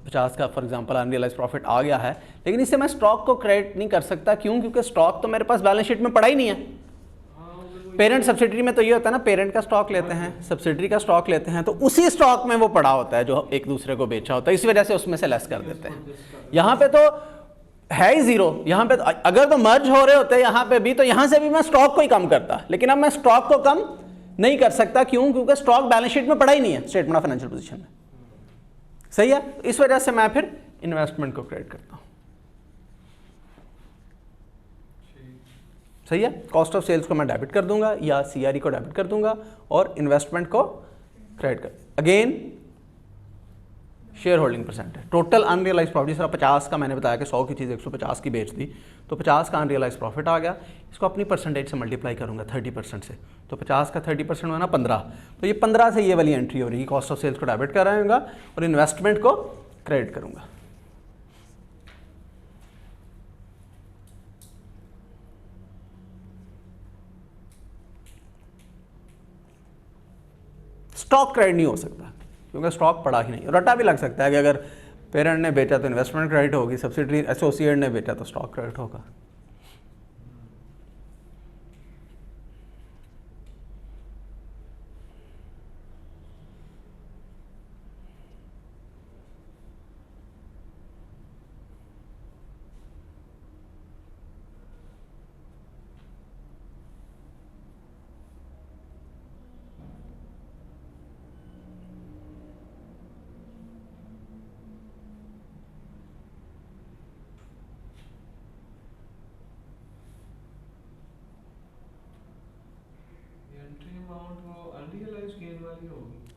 50 का फॉर एग्जांपल अनरियलाइज प्रॉफिट आ गया है, लेकिन इससे मैं स्टॉक को क्रेडिट नहीं कर सकता। क्यों? क्योंकि स्टॉक तो मेरे पास बैलेंस शीट में पड़ा ही नहीं है। पेरेंट सब्सिडरी में तो ये होता है ना, पेरेंट का स्टॉक लेते हैं, सब्सिडरी का स्टॉक लेते हैं, तो उसी स्टॉक में वो पड़ा होता है जो एक दूसरे को बेचा होता है, इस वजह से उसमें से लेस कर देते हैं। यहाँ पे तो है ही जीरो, यहाँ पे तो अगर तो मर्ज हो रहे होते यहाँ पे भी, तो यहाँ से भी मैं स्टॉक को ही कम करता, लेकिन अब मैं स्टॉक को कम नहीं कर सकता। क्यों? क्योंकि स्टॉक बैलेंस शीट में पड़ा ही नहीं है, स्टेटमेंट ऑफ फाइनेंशियल पोजीशन में। सही है, इस वजह से मैं फिर इन्वेस्टमेंट को क्रेडिट करता हूँ। सही है, कॉस्ट ऑफ सेल्स को मैं डेबिट कर दूंगा या सीआरई को डेबिट कर दूंगा और इन्वेस्टमेंट को क्रेडिट कर। Again share holding percentage, total unrealise profit, जैसे 50 का मैंने बताया कि 100 की चीज़ 150 की बेच दी, तो 50 का अनरियलाइज प्रॉफिट आ गया, इसको अपनी परसेंटेज से मल्टीप्लाई करूंगा 30% से, तो 50 का 30% होना 15, तो ये 15 से ये वाली एंट्री हो रही है, कॉस्ट ऑफ सेल्स को डेबिट कराऊंगा और इन्वेस्टमेंट को क्रेडिट करूंगा। स्टॉक क्रेडिट नहीं हो सकता क्योंकि स्टॉक पड़ा ही नहीं। रटा भी लग सकता है कि अगर पेरेंट ने बेचा तो इन्वेस्टमेंट क्रेडिट होगी, सब्सिडरी एसोसिएट ने बेचा तो स्टॉक क्रेडिट होगा।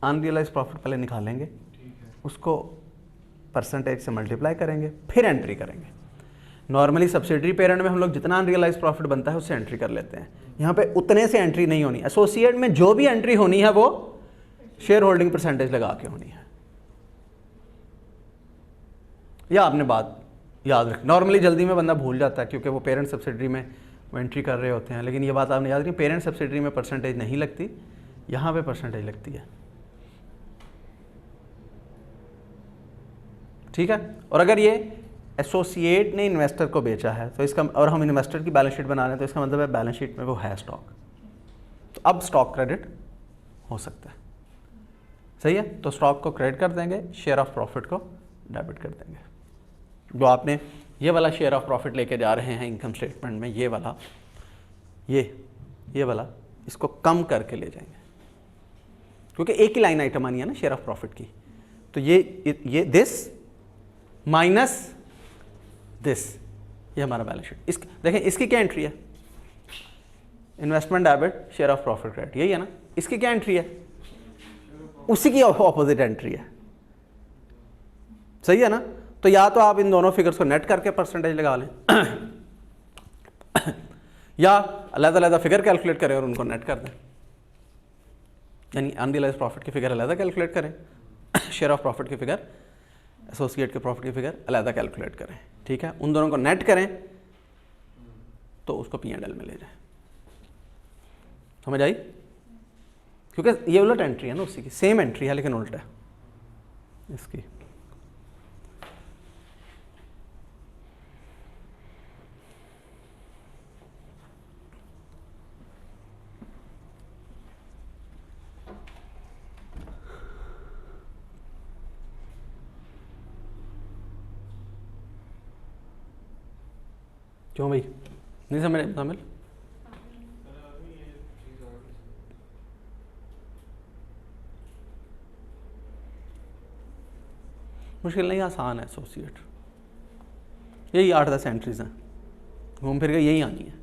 अनरियलाइज प्रॉफिट पहले निकालेंगे, उसको परसेंटेज से मल्टीप्लाई करेंगे, फिर एंट्री करेंगे। नॉर्मली सब्सिडरी पेरेंट में हम लोग जितना अनरियलाइज प्रॉफिट बनता है उससे एंट्री कर लेते हैं, यहाँ पे उतने से एंट्री नहीं होनी। एसोसिएट में जो भी एंट्री होनी है वो शेयर होल्डिंग परसेंटेज लगा के होनी है। या आपने बात याद रखी, नॉर्मली जल्दी में बंदा भूल जाता है क्योंकि वो पेरेंट सब्सिडरी में वो एंट्री कर रहे होते हैं, लेकिन ये बात आपने याद रखी, पेरेंट सब्सिडरी में परसेंटेज नहीं लगती, यहाँ पे परसेंटेज लगती है। ठीक है, और अगर ये एसोसिएट ने इन्वेस्टर को बेचा है तो इसका, और हम इन्वेस्टर की बैलेंस शीट बना रहे हैं तो इसका मतलब है बैलेंस शीट में वो है स्टॉक, तो अब स्टॉक क्रेडिट हो सकता है। सही है, तो स्टॉक को क्रेडिट कर देंगे, शेयर ऑफ प्रॉफिट को डेबिट कर देंगे। जो आपने ये वाला शेयर ऑफ प्रॉफिट लेके जा रहे हैं इनकम स्टेटमेंट में, ये वाला, ये वाला, इसको कम करके ले जाएंगे क्योंकि एक ही लाइन आइटम आनी है ना शेयर ऑफ प्रॉफिट की, तो ये दिस माइनस दिस, ये हमारा बैलेंस शीट। देखें इसकी क्या एंट्री है, investment debit share of profit credit, यही है ना। इसकी क्या एंट्री है, उसी की ऑपोजिट एंट्री है। सही है ना, तो या तो आप इन दोनों फिगर्स को नेट करके परसेंटेज लगा लें या अलग-अलग फिगर कैलकुलेट करें और उनको नेट कर दें, यानी अनरियलाइज प्रॉफिट की फिगर अलग कैलकुलेट करें, शेयर ऑफ प्रॉफिट की फिगर, एसोसिएट के प्रॉफिट की फिगर अलग कैलकुलेट करें। ठीक है, उन दोनों को नेट करें तो उसको P&L में ले जाएं। समझ आई? क्योंकि ये उलट एंट्री है ना, उसी की सेम एंट्री है लेकिन उल्टा है इसकी। क्यों भाई, नहीं समझ शामिल? मुश्किल नहीं, आसान है एसोसिएट। यही 8-10 एंट्रीज हैं, घूम फिर के यही आनी है।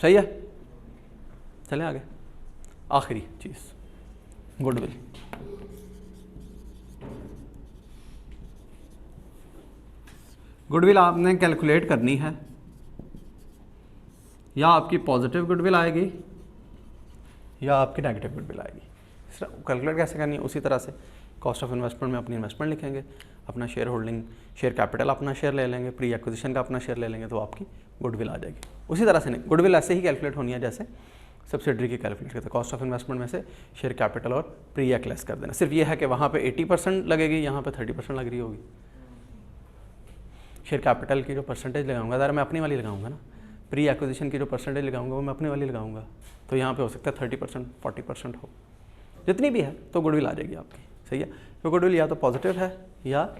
सही है, चले आगे। आखिरी चीज़ गुडविल। गुडविल आपने कैलकुलेट करनी है, या आपकी पॉजिटिव गुडविल आएगी या आपकी नेगेटिव गुडविल आएगी। कैलकुलेट कैसे करनी है, उसी तरह से कॉस्ट ऑफ इन्वेस्टमेंट में अपनी इन्वेस्टमेंट लिखेंगे, अपना शेयर होल्डिंग, शेयर कैपिटल अपना शेयर ले लेंगे, प्री एक्विजिशन का अपना शेयर ले लेंगे, तो आपकी गुडविल आ जाएगी। उसी तरह से नहीं, गुडविल ऐसे ही कैलकुलेट होनी है जैसे सब्सिडरी की कैलकुलेट करते हैं। कॉस्ट ऑफ इन्वेस्टमेंट में से शेयर कैपिटल और प्री एक्ट लेस कर देना। सिर्फ ये है कि वहाँ पे 80% लगेगी, यहाँ पे 30% लग रही होगी। शेयर कैपिटल की जो परसेंटेज लगाऊंगा ज़रा मैं अपनी वाली लगाऊंगा ना, प्री एक्विजिशन की जो परसेंटेज लगाऊंगा वो मैं अपनी वाली लगाऊंगा, तो यहाँ पे हो सकता है 30% 40% हो, जितनी भी है तो गुडविल आ जाएगी आपकी। सही है, तो गुडविल या तो पॉजिटिव है या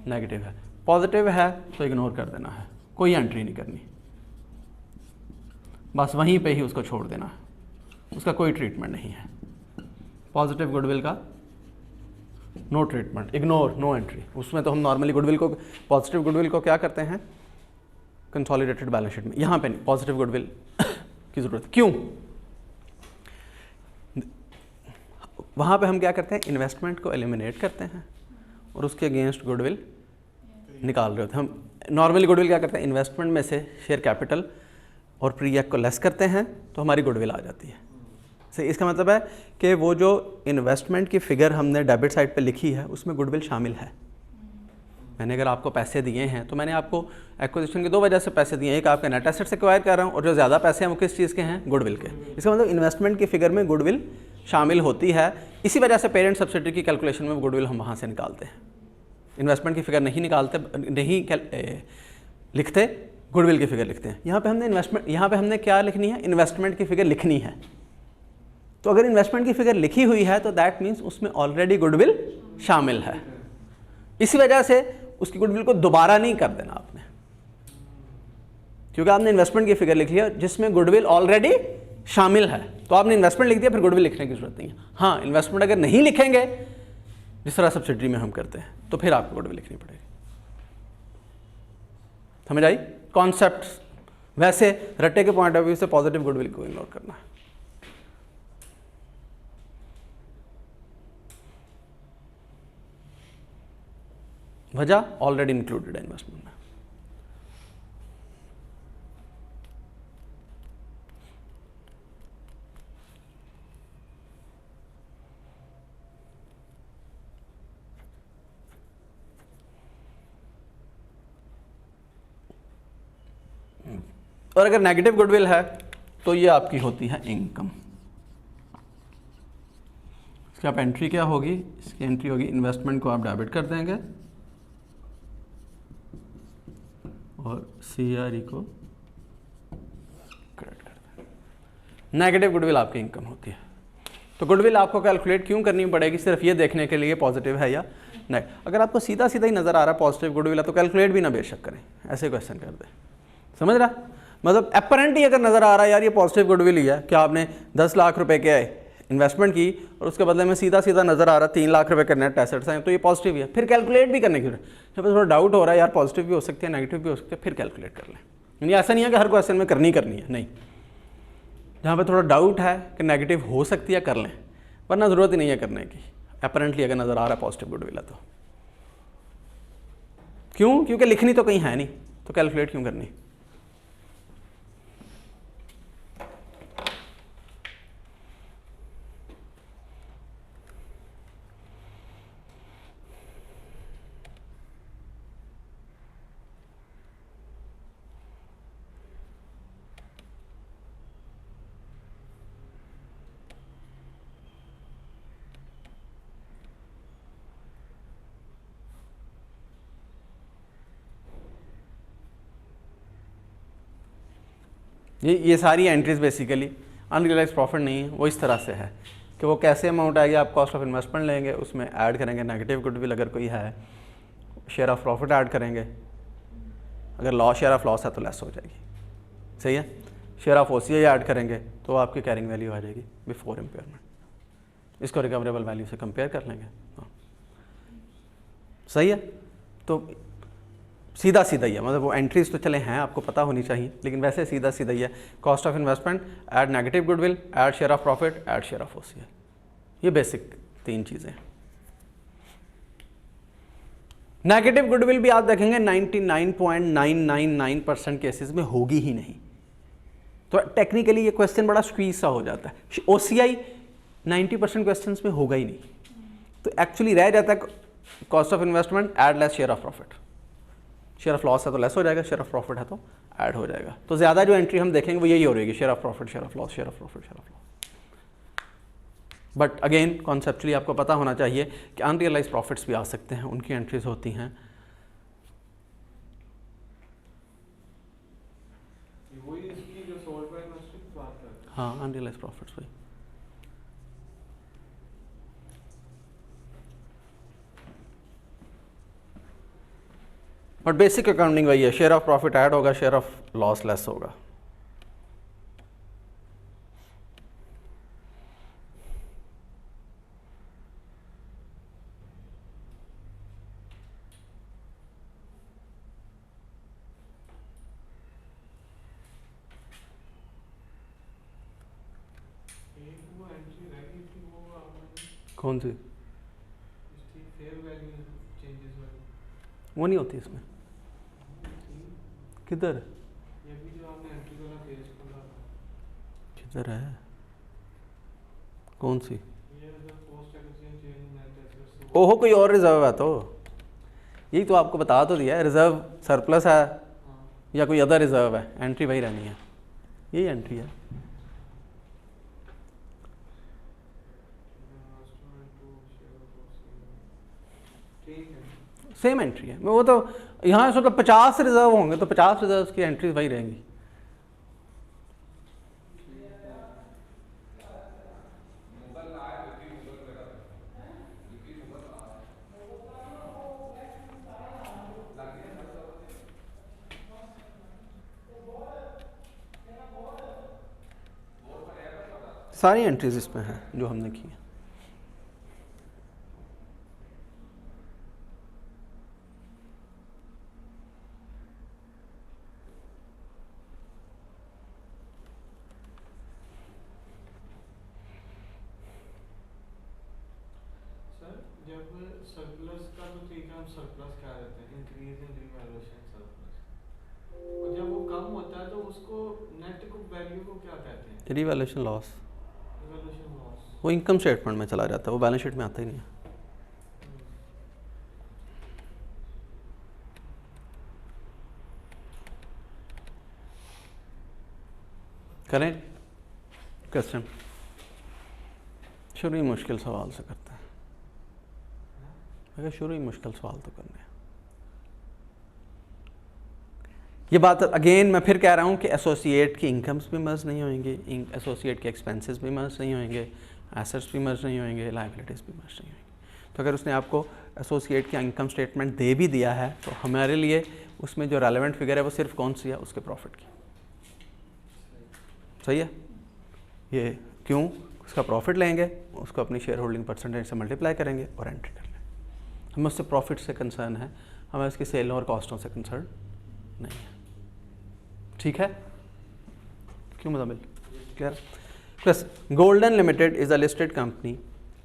नेगेटिव है। पॉजिटिव है तो इग्नोर कर देना है, कोई एंट्री नहीं करनी, बस वहीं पे ही उसको छोड़ देना है, उसका कोई ट्रीटमेंट नहीं है। पॉजिटिव गुडविल का no treatment, ignore, no entry. उसमें तो हम नॉर्मली गुडविल को, पॉजिटिव गुडविल को क्या करते हैं कंसोलिडेटेड बैलेंस शीट में, यहाँ पे नहीं, पॉजिटिव गुडविल की ज़रूरत। क्यों? वहाँ पे हम क्या करते हैं, इन्वेस्टमेंट को एलिमिनेट करते हैं और उसके अगेंस्ट गुडविल निकाल रहे होते हैं। हम नॉर्मली गुडविल क्या करते हैं, इन्वेस्टमेंट में से शेयर कैपिटल और प्री एक्ट को लेस करते हैं तो हमारी गुडविल आ जाती है। सही, इसका मतलब है कि वो जो इन्वेस्टमेंट की फ़िगर हमने डेबिट साइड पे लिखी है उसमें गुडविल शामिल है। मैंने अगर आपको पैसे दिए हैं तो मैंने आपको एक्विजिशन की 2 वजह से पैसे दिए हैं, एक आपके नेट एसेट से एक्वायर कर रहा हूँ और जो ज़्यादा पैसे हैं वो किस चीज़ के हैं, गुडविल के। इसका मतलब इन्वेस्टमेंट की फ़िगर में गुडविल शामिल होती है। इसी वजह से पेरेंट सब्सिडरी की कैलकुलेशन में गुडविल हम वहाँ से निकालते हैं। इन्वेस्टमेंट की फ़िगर नहीं निकालते, नहीं लिखते, गुडविल की फ़िगर लिखते हैं। यहाँ पे हमने इन्वेस्टमेंट, यहाँ पे हमने क्या लिखनी है, इन्वेस्टमेंट की फ़िगर लिखनी है। तो अगर इन्वेस्टमेंट की फ़िगर लिखी हुई है तो दैट मीन्स उसमें ऑलरेडी गुडविल शामिल है। इसी वजह से उसकी गुडविल को दोबारा नहीं कर देना आपने, क्योंकि आपने इन्वेस्टमेंट की फ़िगर लिख लिया जिसमें गुडविल ऑलरेडी शामिल है, तो आपने इन्वेस्टमेंट लिख दिया, फिर गुडविल लिखने की जरूरत नहीं है। हाँ, इन्वेस्टमेंट अगर नहीं लिखेंगे जिस तरह सब्सिडरी में हम करते हैं तो फिर आपको गुडविल लिखनी पड़ेगी। समझ आई कॉन्सेप्ट? वैसे रट्टे के पॉइंट ऑफ व्यू से पॉजिटिव गुडविल को इग्नोर करना है। वजह ऑलरेडी इंक्लूडेड है इन्वेस्टमेंट में। और अगर नेगेटिव गुडविल है तो ये आपकी होती है इनकम। इसकी आप एंट्री क्या होगी, इसकी एंट्री होगी इन्वेस्टमेंट को आप डेबिट कर देंगे और सीआरई को क्रेडिट कर देंगे। नेगेटिव गुडविल आपकी इनकम होती है। तो गुडविल आपको कैलकुलेट क्यों करनी पड़ेगी, सिर्फ ये देखने के लिए पॉजिटिव है या नहीं। अगर आपको सीधा सीधा ही नज़र आ रहा है पॉजिटिव गुडविल है तो कैलकुलेट भी ना बेशक करें, ऐसे क्वेश्चन कर दे। समझ रहा, मतलब अपेरेंट ही अगर नज़र आ रहा है यार ये पॉजिटिव गुडविल ही है, क्या आपने 10 लाख रुपए के इन्वेस्टमेंट की और उसके बदले में सीधा सीधा नज़र आ रहा है 3 लाख रुपए के नेट एसेट्स हैं, तो ये पॉजिटिव ही है, फिर कैलकुलेट भी करने की जरूरत है। जब थोड़ा डाउट हो रहा है यार पॉजिटिव भी हो सकती है नेगेटिव भी हो सकती है, फिर कैलकुलेट कर लें। यानी ऐसा नहीं है कि हर क्वेश्चन में करनी है, नहीं। जहाँ पे थोड़ा डाउट है कि नेगेटिव हो सकती है कर लें, वरना ज़रूरत ही नहीं है करने की। अपेरेंटली अगर नज़र आ रहा है पॉजिटिव गुडविल है तो क्यों, क्योंकि लिखनी तो कहीं है नहीं, तो कैलकुलेट क्यों करनी। ये सारी एंट्रीज बेसिकली अनरियलाइज प्रॉफिट नहीं है, वो इस तरह से है कि वो कैसे अमाउंट आएगी, आप कॉस्ट ऑफ इन्वेस्टमेंट लेंगे, उसमें ऐड करेंगे नेगेटिव गुडविल अगर कोई है, शेयर ऑफ प्रॉफिट ऐड करेंगे, अगर लॉस शेयर ऑफ लॉस है तो लेस हो जाएगी। सही है, शेयर ऑफ ओसीआई ऐड करेंगे तो आपकी कैरिंग वैल्यू आ जाएगी बिफोर इम्पेयरमेंट, इसको रिकवरेबल वैल्यू से कंपेयर कर लेंगे। हाँ सही है, तो सीधा सीधा ही है, मतलब वो एंट्रीज तो चले हैं आपको पता होनी चाहिए, लेकिन वैसे सीधा सीधा ही है। Cost of investment add negative goodwill add share of profit add share of OCI, ये बेसिक 3 चीज़ें। नेगेटिव गुडविल भी आप देखेंगे 99.999% केसेस में होगी ही नहीं, तो टेक्निकली ये क्वेश्चन बड़ा स्क्वीज सा हो जाता है। ओसीआई 90% क्वेश्चंस में होगा ही नहीं, तो एक्चुअली रह जाता है cost of investment add less share of profit. Share of loss है तो लेस हो जाएगा, शेयर ऑफ प्रॉफिट है तो ऐड हो जाएगा। तो ज़्यादा जो एंट्री हम देखेंगे वो यही हो रहेगी, share of profit, share of loss, share of profit, share of loss. But again conceptually आपको पता होना चाहिए कि अनरियलाइज प्रॉफिट्स भी आ सकते हैं, उनकी एंट्रीज होती हैं। वही इसकी जो सोल्ड बाय इन्वेस्टर की बात करते हैं। हाँ, अनरियलाइज प्रॉफिट्स भाई। बट बेसिक अकाउंटिंग वही है, शेयर ऑफ प्रॉफिट ऐड होगा, शेयर ऑफ लॉस लेस होगा। एक वो एंट्री रह गई थी, वो आपने कौन सी? इसकी फेयर वैल्यू चेंजेस वाली वो नहीं होती इसमें। थी। किधर ये भी जो आपने एंट्री वाला पेज खोला था, किधर है? कौन सी? ये जो post exchange change net assets. ओहो, कोई और रिजर्व है तो यही तो आपको बता तो दिया है, रिजर्व सरप्लस है हाँ, या कोई अदर रिजर्व है, एंट्री वही रहनी है, यही एंट्री है। ठीक है। सेम एंट्री है, वो तो यहाँ से तो 50 रिजर्व होंगे तो 50 रिजर्व की एंट्रीज वही रहेंगी। सारी एंट्रीज इसमें हैं जो हमने की है। सर जब सरप्लस का तो ठीक है, हम सरप्लस क्या रहते हैं, इंक्रीज इन रिवैल्यूएशन सरप्लस, और जब वो कम होता है तो उसको नेट को वैल्यू को क्या कहते हैं? Revaluation loss, revaluation loss. वो इनकम स्टेटमेंट में चला जाता है, वो बैलेंस शीट में आता ही नहीं है। करें क्वेश्चन शुरू ही मुश्किल सवाल से करते हैं, अगर शुरू ही मुश्किल सवाल तो करने हैं। ये बात अगेन मैं फिर कह रहा हूँ कि एसोसिएट की इनकम्स भी मर्ज नहीं होंगे, एसोसिएट के एक्सपेंसेस भी मर्ज नहीं होंगे, एसेट्स भी मर्ज नहीं होंगे, लायबिलिटीज़ भी मर्ज नहीं होंगे। तो अगर उसने आपको एसोसिएट की इनकम स्टेटमेंट दे भी दिया है तो हमारे लिए उसमें जो रेलेवेंट फिगर है वो सिर्फ कौन सी है, उसके प्रॉफिट की। सही है, ये क्यों? उसका प्रॉफिट लेंगे, उसको अपनी शेयर होल्डिंग परसेंटेज से मल्टीप्लाई करेंगे और एंट्री कर लेंगे। हमें उससे प्रॉफिट से कंसर्न है, हमें उसकी सेल और कॉस्टों से कंसर्न नहीं है। ठीक है, क्यों Muzammil? Clear? Plus golden limited is a listed company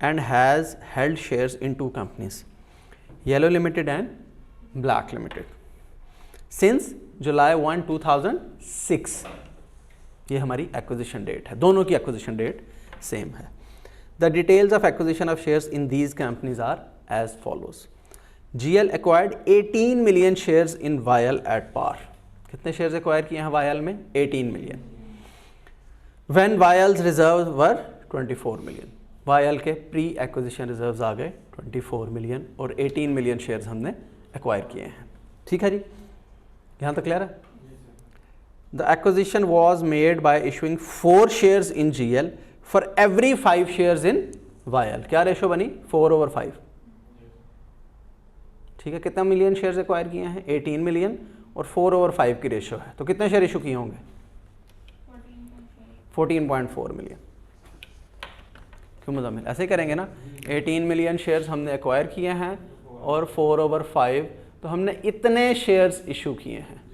and has held shares in 2 companies, yellow limited and black limited, since July 1, 2006। ये हमारी एक्विजिशन डेट है, दोनों की एक्विजिशन डेट सेम है। The details of acquisition of shares in these companies are as follows. GL acquired 18 million shares in YL at par. कितने शेयर्स एक्वायर किए हैं वायल में? 18 million. When YL's reserve were 24 million. YL के प्री एक्विजिशन रिजर्व्स आ गए 24 मिलियन और 18 मिलियन शेयर्स हमने एक्वायर किए हैं। ठीक है जी, यहाँ तक क्लियर है? The acquisition was made by issuing 4 shares in GL for every 5 shares in YL. क्या रेशो बनी? 4/5। ठीक है, कितना मिलियन शेयर्स एक्वायर किए हैं? 18 मिलियन और 4/5 की रेशो है, तो कितने शेयर इशू किए होंगे? 14.4 मिलियन। क्यों मुजामिल? ऐसे ही करेंगे ना, 18 मिलियन शेयर्स हमने एक्वायर किए हैं और 4/5, तो हमने इतने शेयर्स इशू किए हैं।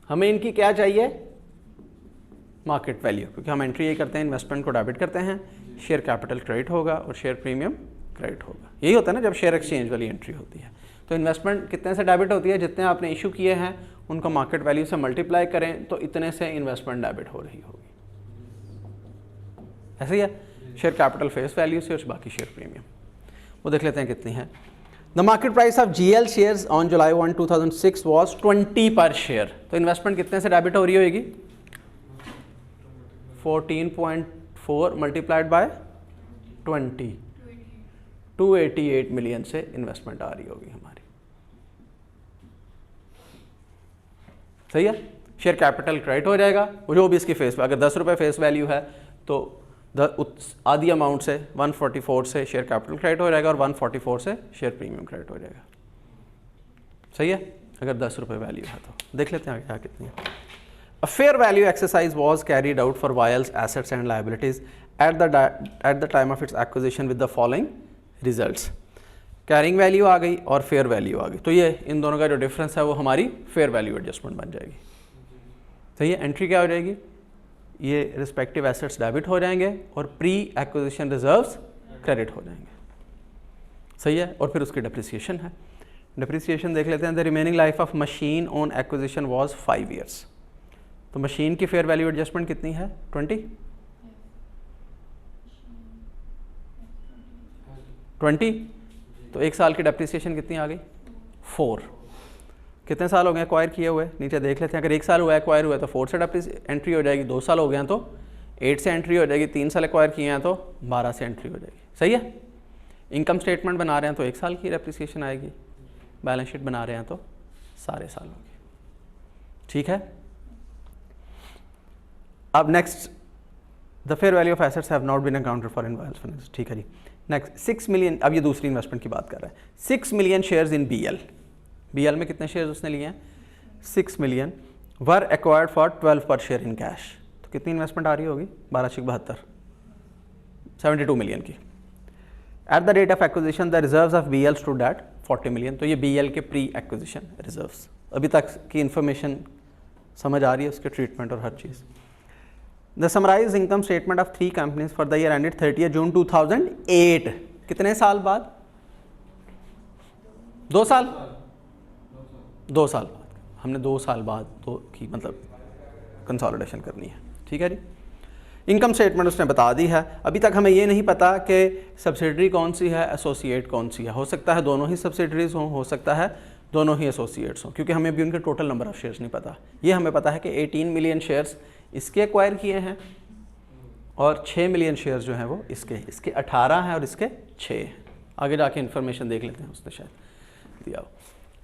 हमें इनकी क्या चाहिए? मार्केट वैल्यू, क्योंकि हम एंट्री ये करते हैं, इन्वेस्टमेंट को डेबिट करते हैं, शेयर कैपिटल क्रेडिट होगा और शेयर प्रीमियम क्रेडिट होगा। यही होता है ना जब शेयर एक्सचेंज वाली एंट्री होती है। तो इन्वेस्टमेंट कितने से डेबिट होती है? जितने आपने इशू किए हैं उनको मार्केट वैल्यू से मल्टीप्लाई करें तो इतने से इन्वेस्टमेंट डेबिट हो रही होगी। ऐसे ही है, शेयर कैपिटल फेस वैल्यू से और बाकी शेयर प्रीमियम। वो देख लेते हैं कितनी है। The market price of GL shares on July 1, 2006 was 20 पर शेयर। तो इन्वेस्टमेंट कितने से डेबिट हो रही होगी? 14.4 मल्टीप्लाइड बाय 20, 288 मिलियन से इन्वेस्टमेंट आ रही होगी हमारी। सही है, शेयर कैपिटल क्रेडिट हो जाएगा, वो जो भी इसकी फेस, अगर 10 रुपये फेस वैल्यू है तो आधी अमाउंट से 144 से शेयर कैपिटल क्रेडिट हो जाएगा और 144 से शेयर प्रीमियम क्रेडिट हो जाएगा। सही है, अगर 10 रुपये वैल्यू है तो देख लेते हैं क्या कितनी है। A fair value exercise was carried out for Vial's assets and liabilities at the time of its acquisition with the following results. Carrying value आ गई और फेयर वैल्यू आ गई, तो ये इन दोनों का जो डिफरेंस है वो हमारी फेयर वैल्यू एडजस्टमेंट बन जाएगी। सही है, एंट्री क्या हो जाएगी? ये रिस्पेक्टिव एसेट्स डेबिट हो जाएंगे और प्री एक्विजिशन रिजर्व्स क्रेडिट हो जाएंगे। सही है, और फिर उसकी डिप्रिसिएशन है। डिप्रिसिएशन देख लेते हैं। The remaining life of machine on acquisition was 5 years. तो मशीन की फेयर वैल्यू एडजस्टमेंट कितनी है? 20। तो 1 साल की डेप्रिसिएशन कितनी आ गई? 4। कितने साल हो गए एक्वायर किए हुए? नीचे देख लेते हैं। अगर 1 साल हुआ एक्वायर हुआ है तो 4 से एंट्री हो जाएगी, 2 साल हो गए हैं तो 8 से एंट्री हो जाएगी, 3 साल एक्वायर किए हैं तो 12 से एंट्री हो जाएगी। सही है, इनकम स्टेटमेंट बना रहे हैं तो 1 साल की डेप्रिसिएशन आएगी, बैलेंस शीट बना रहे हैं तो सारे साल होंगे। ठीक है, अब next, the fair value of assets have not been accounted for in YL's finance. ठीक है जी, नेक्स्ट 6 मिलियन, अब ये दूसरी इन्वेस्टमेंट की बात कर रहा है। 6 मिलियन शेयर्स इन BL में कितने शेयर्स उसने लिए हैं? 6 मिलियन वर एक्वायर्ड फॉर 12 पर शेयर इन कैश। तो कितनी इन्वेस्टमेंट आ रही होगी? 12/72, 72 मिलियन की। At the date of acquisition the reserves of BL stood at 40 million. तो ये BL के प्री एक्विजिशन रिजर्व्स। अभी तक की इन्फॉर्मेशन समझ आ रही है, उसके ट्रीटमेंट और हर चीज़। The summarize income statement of 3 companies for the year ended 30 June 2008। कितने साल बाद? 2 साल, 2 साल बाद। हमने 2 साल बाद तो की मतलब कंसोलिडेशन करनी है। ठीक है जी, इनकम स्टेटमेंट उसने बता दी है। अभी तक हमें ये नहीं पता कि सब्सिडरी कौन सी है, एसोसिएट कौन सी है। हो सकता है दोनों ही सब्सिडरीज हों, हो सकता है दोनों ही एसोसिएट्स हों, क्योंकि हमें भी उनके टोटल नंबर ऑफ शेयर्स नहीं पता। ये हमें पता है कि 18 मिलियन शेयर्स इसके एक्वायर किए हैं और 6 मिलियन शेयर्स जो हैं वो इसके 18 हैं और इसके 6 हैं। आगे जाके इन्फॉर्मेशन देख लेते हैं, उसने शायद दिया हो।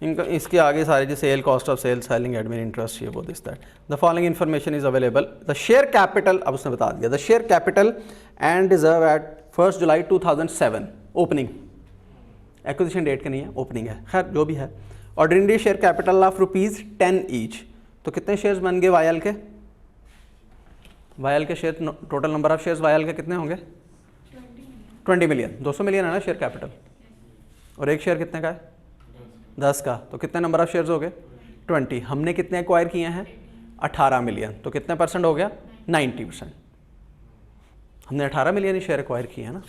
इनका इसके आगे सारे जो sale, cost of sale, selling, admin, interest, ये वो this that. The following information is available. The share capital, अब उसने बता दिया, the share capital and reserve at 1 July 2007 opening. Acquisition date का नहीं है, ओपनिंग है, खैर जो भी है। Ordinary share capital of ₹10 each. तो कितने शेयर्स बन गए वायल के? वायल के share, total number of shares YL के कितने होंगे? 20 मिलियन। 200 मिलियन है ना शेयर कैपिटल, और एक शेयर कितने का है? 10 का। तो कितने नंबर ऑफ शेयर्स हो गए? 20। हमने कितने एक्वायर किए हैं? 18 मिलियन। तो कितने परसेंट हो गया? 90%। हमने 18 मिलियन ही शेयर एक्वायर किए हैं ना,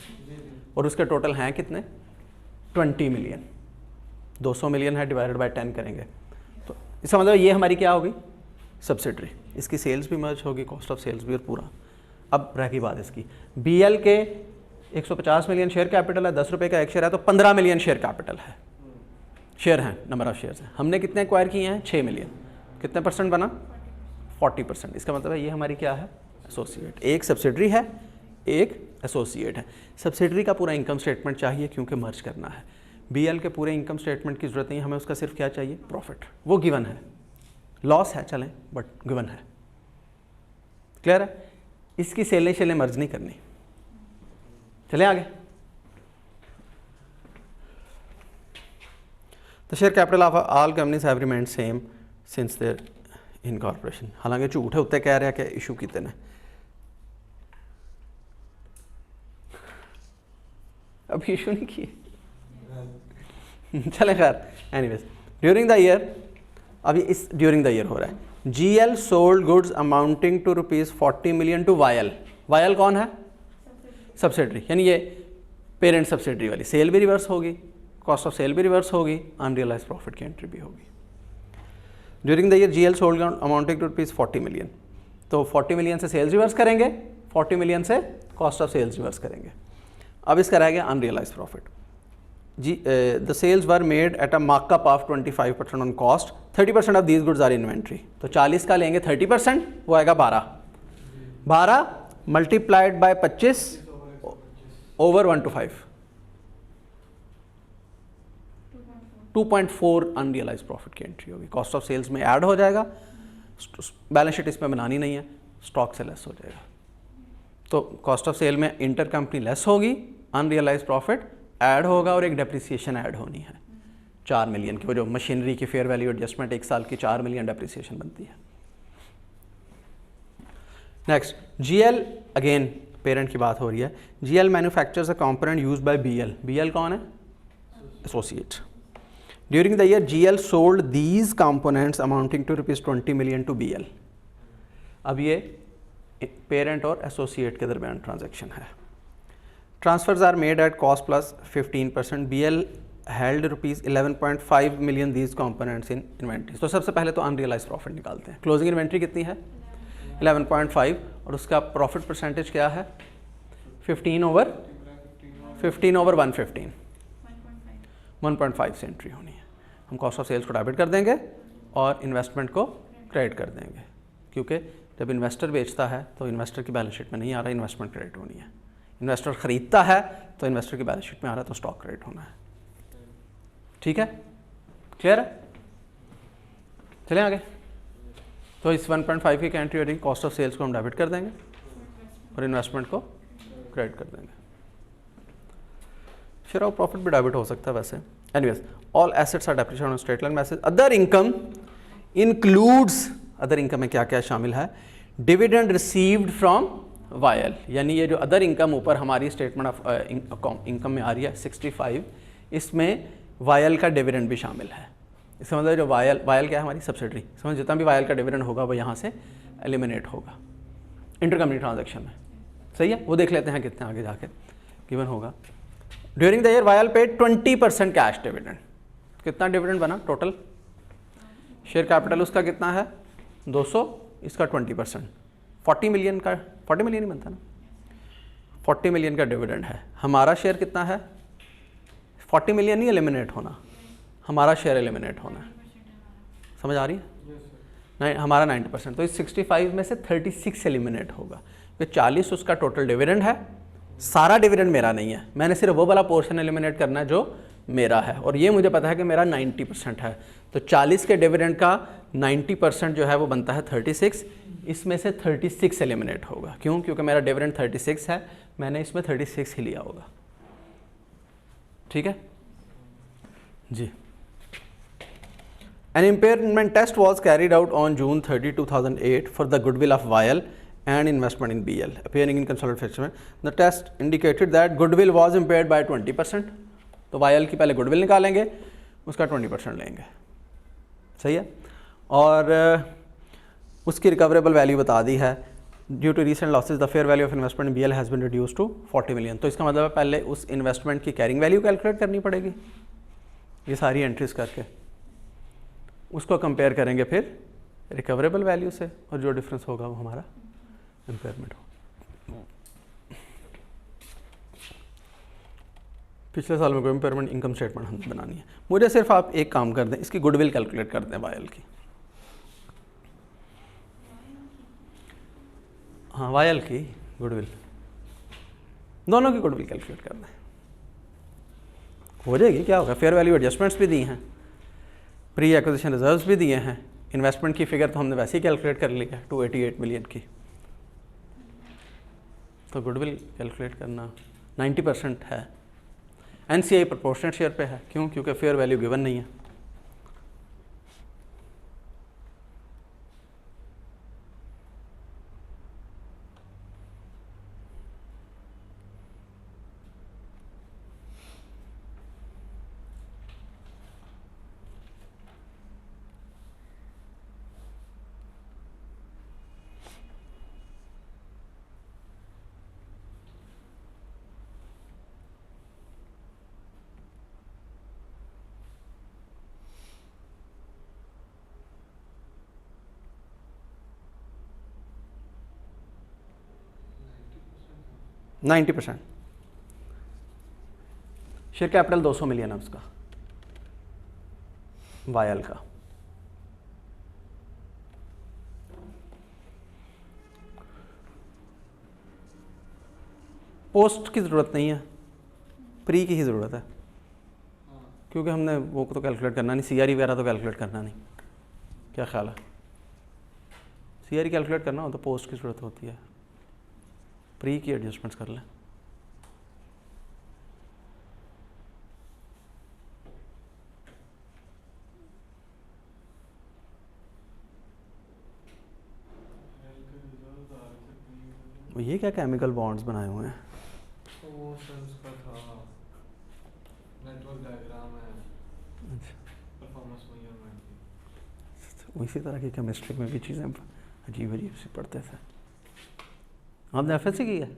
और उसके टोटल हैं कितने? 20 मिलियन। 200 मिलियन है, डिवाइडेड बाय 10 करेंगे तो इसका मतलब ये हमारी क्या होगी? सब्सिडरी। इसकी सेल्स भी मर्ज होगी, कॉस्ट ऑफ सेल्स भी, और पूरा। अब रह गई बात इसकी, BL के 150 मिलियन शेयर कैपिटल है, 10 रुपये का एक शेयर है, तो 15 मिलियन शेयर कैपिटल है, शेयर हैं, नंबर ऑफ शेयर्स हैं। हमने कितने एक्वायर किए हैं? 6 मिलियन। कितने परसेंट बना? 40%। इसका मतलब है ये हमारी क्या है? एसोसिएट। एक सब्सिडरी है, एक एसोसिएट है। सब्सिडरी का पूरा इनकम स्टेटमेंट चाहिए क्योंकि मर्ज करना है। BL के पूरे इनकम स्टेटमेंट की जरूरत नहीं, हमें उसका सिर्फ क्या चाहिए? प्रॉफिट। वो गिवन है, लॉस है चलें, बट गिवन है। क्लियर है? इसकी सेलें शेलें मर्ज नहीं करनी। चलें आगे। The share capital of all companies have remained same since their incorporation. हालांकि झूठ है, उत्ते कह रहे हैं कि इशू कितने ने, अभी इशू नहीं किए। चले खैर, एनीवेज ड्यूरिंग द ईयर, अभी इस ड्यूरिंग द ईयर हो रहा है। GL sold goods amounting to ₹40 million to YL. YL कौन है? सब्सिडरी, यानी ये पेरेंट सब्सिडरी वाली। सेल भी रिवर्स होगी, कॉस्ट ऑफ सेल भी रिवर्स होगी, अनरियलाइज प्रॉफिट की एंट्री भी होगी। During the year GL sold amounting to ₹40 million. तो 40 मिलियन से सेल्स रिवर्स करेंगे, 40 मिलियन से कॉस्ट ऑफ सेल्स रिवर्स करेंगे। अब इसका रह गया अनरियलाइज प्रॉफिट। जी the sales were made at a markup of 25% on cost, 30% of these goods are inventory. तो 40 का लेंगे 30%, वो आएगा 12 multiplied by 25 over 1/5, 2.4 unrealise profit की एंट्री होगी। कॉस्ट ऑफ सेल्स में ऐड हो जाएगा, बैलेंस शीट इसमें बनानी नहीं है, स्टॉक से लेस हो जाएगा। तो कॉस्ट ऑफ सेल में इंटर कंपनी लेस होगी, अनरियलाइज प्रॉफिट ऐड होगा और एक डेप्रिसिएशन ऐड होनी है 4 मिलियन की। वो जो मशीनरी की फेयर वैल्यू एडजस्टमेंट 1 साल की 4 मिलियन डेप्रिसिएशन बनती है। नेक्स्ट जीएल, अगेन पेरेंट की बात हो रही है। GL manufactures a component used by BL. BL कौन है? Associate. During the year GL sold these components amounting to ₹20 million to BL. अब ये पेरेंट और एसोसिएट के दरमियान ट्रांजैक्शन है। Transfers are made at cost plus 15%। BL held ₹11.5 million these components in inventory. तो सबसे पहले तो अनरियलाइज प्रॉफिट निकालते हैं। क्लोजिंग इन्वेंट्री कितनी है? 11.5 और उसका प्रॉफिट परसेंटेज क्या है? 15 ओवर 115, 1.5 से एंट्री होनी है। हम कॉस्ट ऑफ सेल्स को डेबिट कर देंगे और इन्वेस्टमेंट को क्रेडिट कर देंगे, क्योंकि जब इन्वेस्टर बेचता है तो इन्वेस्टर की बैलेंस शीट में नहीं आ रहा, इन्वेस्टमेंट क्रेडिट होनी है। इन्वेस्टर खरीदता है तो इन्वेस्टर की बैलेंस शीट में आ रहा है, तो स्टॉक क्रेडिट होना है। ठीक है, क्लियर है? चलें आगे। तो इस 1.5 की एंट्री हो रही, कॉस्ट ऑफ सेल्स को हम डेबिट कर देंगे और इन्वेस्टमेंट को क्रेडिट कर देंगे। शेयर ऑफ प्रॉफिट भी डेबिट हो सकता है वैसे। Anyways, all assets are depreciated on straight line basis. Other income includes, other income में क्या क्या शामिल है? डिविडेंड रिसीव्ड फ्रॉम वायल, यानी ये जो अदर इनकम ऊपर हमारी स्टेटमेंट ऑफ इनकम में आ रही है 65, इसमें वायल का डिविडेंड भी शामिल है। इसका मतलब जो वायल क्या है? हमारी सब्सिडरी। समझ, जितना भी वायल का डिविडेंड होगा वो यहाँ से एलिमिनेट होगा इंटरकंपनी ट्रांजैक्शन में। सही है, वो देख लेते हैं कितने आगे जाके गिवन होगा। During the year YL paid 20% cash dividend. कितना डिविडेंड बना टोटल? शेयर कैपिटल उसका कितना है? 200, इसका 20%, 40 मिलियन का, 40 मिलियन ही बनता ना, 40 मिलियन का डिविडेंड है। हमारा शेयर कितना है? 40 मिलियन नहीं एलिमिनेट होना, हमारा शेयर एलिमिनेट होना है। समझ आ रही है? नहीं, हमारा 90%, तो इस 65 में से 36 एलिमिनेट होगा। तो 40 उसका टोटल डिविडेंड है, सारा डिविडेंड मेरा नहीं है, मैंने सिर्फ वो वाला पोर्शन एलिमिनेट करना है जो मेरा है, और ये मुझे पता है कि मेरा 90% है। तो 40 के डिविडेंड का 90% जो है वो बनता है 36, इसमें से 36 एलिमिनेट होगा। क्यों? क्योंकि मेरा डिविडेंड 36 है, मैंने इसमें 36 ही लिया होगा। ठीक है जी। An impairment test was carried out on June 30, 2008 for the goodwill of YL and investment in BL appearing in consolidated statement. The test indicated that goodwill was impaired by 20%. तो YL की पहले goodwill निकालेंगे, उसका 20% लेंगे। सही है, और उसकी रिकवरेबल वैल्यू बता दी है। Due to recent losses the fair value of investment in BL has been reduce to 40 million. तो इसका मतलब है पहले उस इन्वेस्टमेंट की कैरिंग वैल्यू कैलकुलेट करनी पड़ेगी, ये सारी एंट्रीज करके उसको कंपेयर करेंगे फिर रिकवरेबल वैल्यू से, और जो डिफरेंस होगा वो हमारा इम्पेयरमेंट होगा। पिछले साल में कोई इम्पेयरमेंट इनकम स्टेटमेंट हमें बनानी है। मुझे सिर्फ आप एक काम कर दें, इसकी गुडविल कैलकुलेट कर दें वायल की। हाँ, वायल की गुडविल, दोनों की गुडविल कैलकुलेट कर दें, हो जाएगी। क्या होगा? फेयर वैल्यू एडजस्टमेंट्स भी दी हैं, प्री एक्विजिशन रिजर्व्स भी दिए हैं, इन्वेस्टमेंट की फिगर तो हमने वैसे ही कैलकुलेट कर ली है 288 मिलियन की। तो गुडविल कैलकुलेट करना 90% है। NCI प्रोपोर्शनेट शेयर पे है। क्यों? क्योंकि फेयर वैल्यू गिवन नहीं है। 90%। शेयर कैपिटल 200 मिलियन है उसका, वायल का। पोस्ट की ज़रूरत नहीं है, प्री की ही ज़रूरत है, क्योंकि हमने वो तो कैलकुलेट करना नहीं, सीआरई वगैरह तो कैलकुलेट करना नहीं। क्या ख्याल है? सीआरई कैलकुलेट करना हो तो पोस्ट की ज़रूरत होती है, प्री की एडजस्टमेंट्स कर लें। ये क्या केमिकल बॉन्ड्स बनाए हुए हैं? तो वो सेंस का था, नेटवर्क डायग्राम है, परफॉर्मेंस मेजरमेंट की। इसी तरह की केमिस्ट्री में भी चीज़ें अजीब अजीब सी पढ़ते थे। आपने एफएससी की है?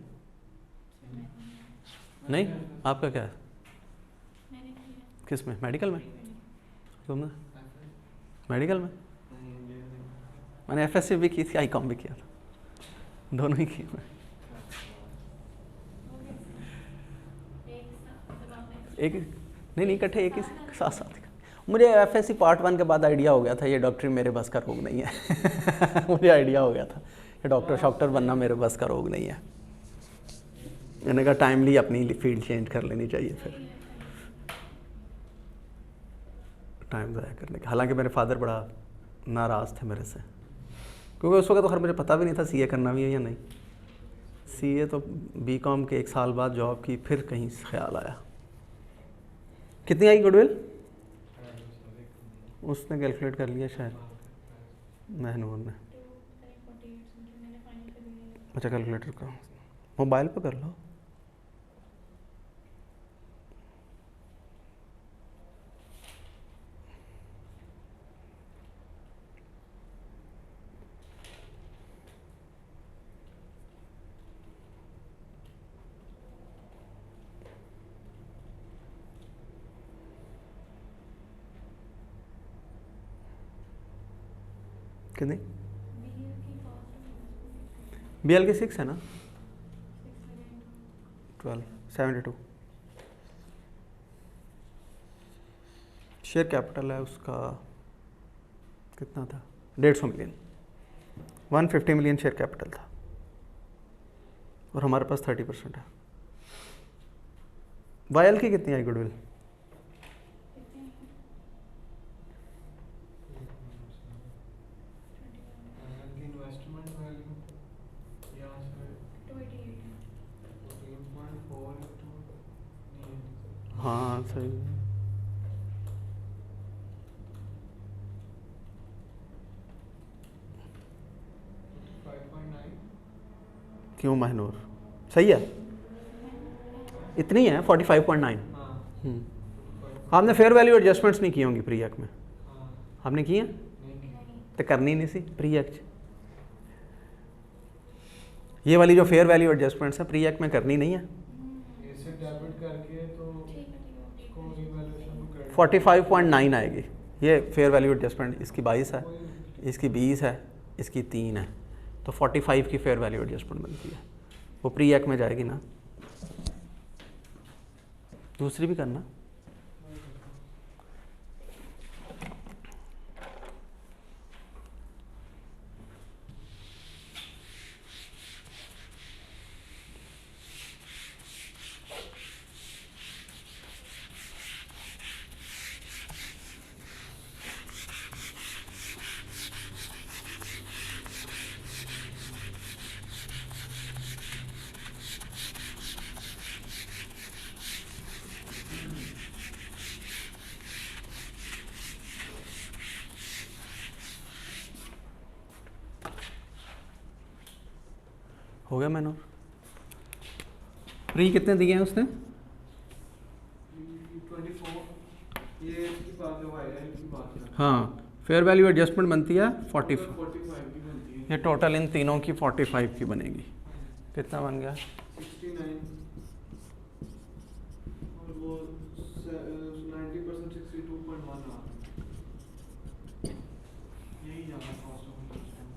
नहीं, आपका क्या है? किस में? मेडिकल में? तुमने मेडिकल में? मैंने एफएससी भी की थी, आईकॉम भी किया था, दोनों ही किए मैं। एक नहीं इकट्ठे एक ही साथ साथ। मुझे एफएससी पार्ट 1 के बाद आइडिया हो गया था ये डॉक्टरी मेरे बस का रोग नहीं है। मुझे आइडिया हो गया था ये डॉक्टर बनना मेरे बस का रोग नहीं है। मैंने कहा टाइमली अपनी फील्ड चेंज कर लेनी चाहिए, फिर टाइम ज़ाया करने का। हालांकि मेरे फादर बड़ा नाराज़ थे मेरे से, क्योंकि उस वक्त तो खैर मुझे पता भी नहीं था सीए करना भी है या नहीं। सीए तो बीकॉम के 1 साल बाद जॉब की, फिर कहीं ख्याल आया। कितनी आई गुडविल? उसने कैलकुलेट कर लिया शायद, महनूर ने। अच्छा कैलकुलेटर का मोबाइल पे कर लो। कितनी? BL की 6 है ना? 1272। शेयर कैपिटल है उसका कितना था? 150 मिलियन। 150 मिलियन शेयर कैपिटल था, और हमारे पास 30% है। वायल की कितनी आई गुडविल? इन्वेस्टमेंट वैल्यू यहाँ से 14.4 हाँ सही। 5.9। क्यों महनूर? सही है, इतनी है 45.9। हाँ आपने फेयर वैल्यू एडजस्टमेंट्स नहीं की होंगी प्री एक्ट में? हाँ आपने की हैं? तो करनी नहीं सी प्री एक्ट। ये वाली जो फेयर वैल्यू एडजस्टमेंट्स है प्री एक्ट में करनी नहीं है। इसे डेबिट करके तो इसको रिवैल्यूएशन को क्रेडिट 45.9 आएगी। ये फेयर वैल्यू एडजस्टमेंट इसकी 22 है, इसकी 20 है, इसकी 3 है, तो 45 की फेयर वैल्यू एडजस्टमेंट बनती है। वो प्री एक्ट में जाएगी ना। दूसरी भी करना। हो गया मैंने। प्री कितने दिए हैं उसने? 24। ये इसकी बात है, वायर की बात है। हाँ, फेयर वैल्यू एडजस्टमेंट बनती है 45। 45 की बनती है। ये टोटल इन तीनों की 45 की बनेगी। कितना बन गया? 69 और वो 90% 62.1 आ। यही जाना कॉस्ट ऑफ इन्वेस्टमेंट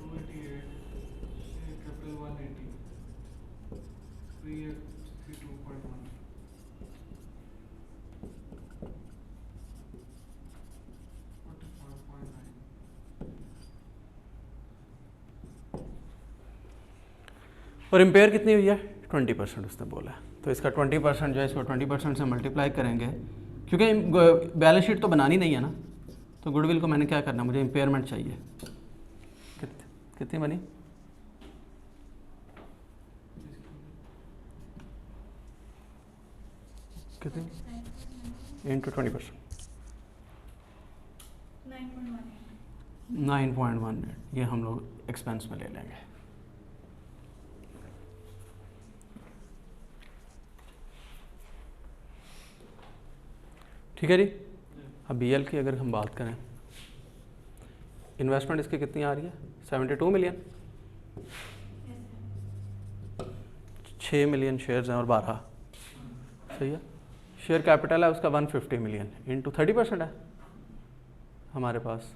288 3.1 और इम्पेयर कितनी हुई है 20% उसने बोला है। तो इसका 20% जो है इसको 20% से मल्टीप्लाई करेंगे, क्योंकि बैलेंस शीट तो बनानी नहीं है ना, तो गुडविल को मैंने क्या करना, मुझे इम्पेयरमेंट चाहिए। कितनी बनी? कितनी इंटू 20%? 9.18। ये हम लोग एक्सपेंस में ले लेंगे। ठीक है जी। अब BL की अगर हम बात करें, इन्वेस्टमेंट इसकी कितनी आ रही है 72 मिलियन, 6 मिलियन शेयर्स हैं और 12, सही है। शेयर कैपिटल है उसका 150 मिलियन इंटू 30% है हमारे पास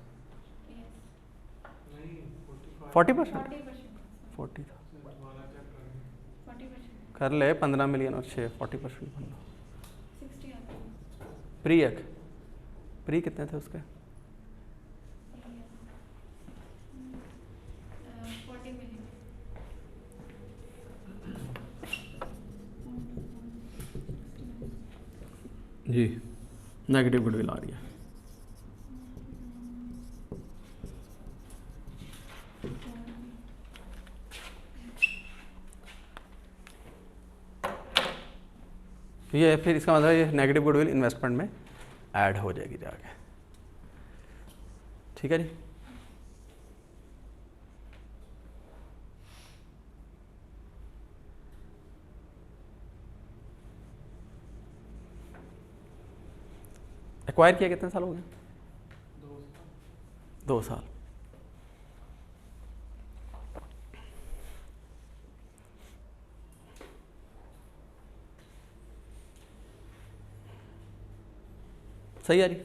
40%। 40 था, कर ले 15 मिलियन और 6 40% बन लो। प्री कितने थे उसके? 40 मिलियन। जी नेगेटिव गुडविल आ रही है। ये फिर इसका मतलब ये नेगेटिव गुडविल इन्वेस्टमेंट में ऐड हो जाएगी जाके। ठीक है जी। एक्वायर किया कितने साल हो गए? 2 साल। सही है जी।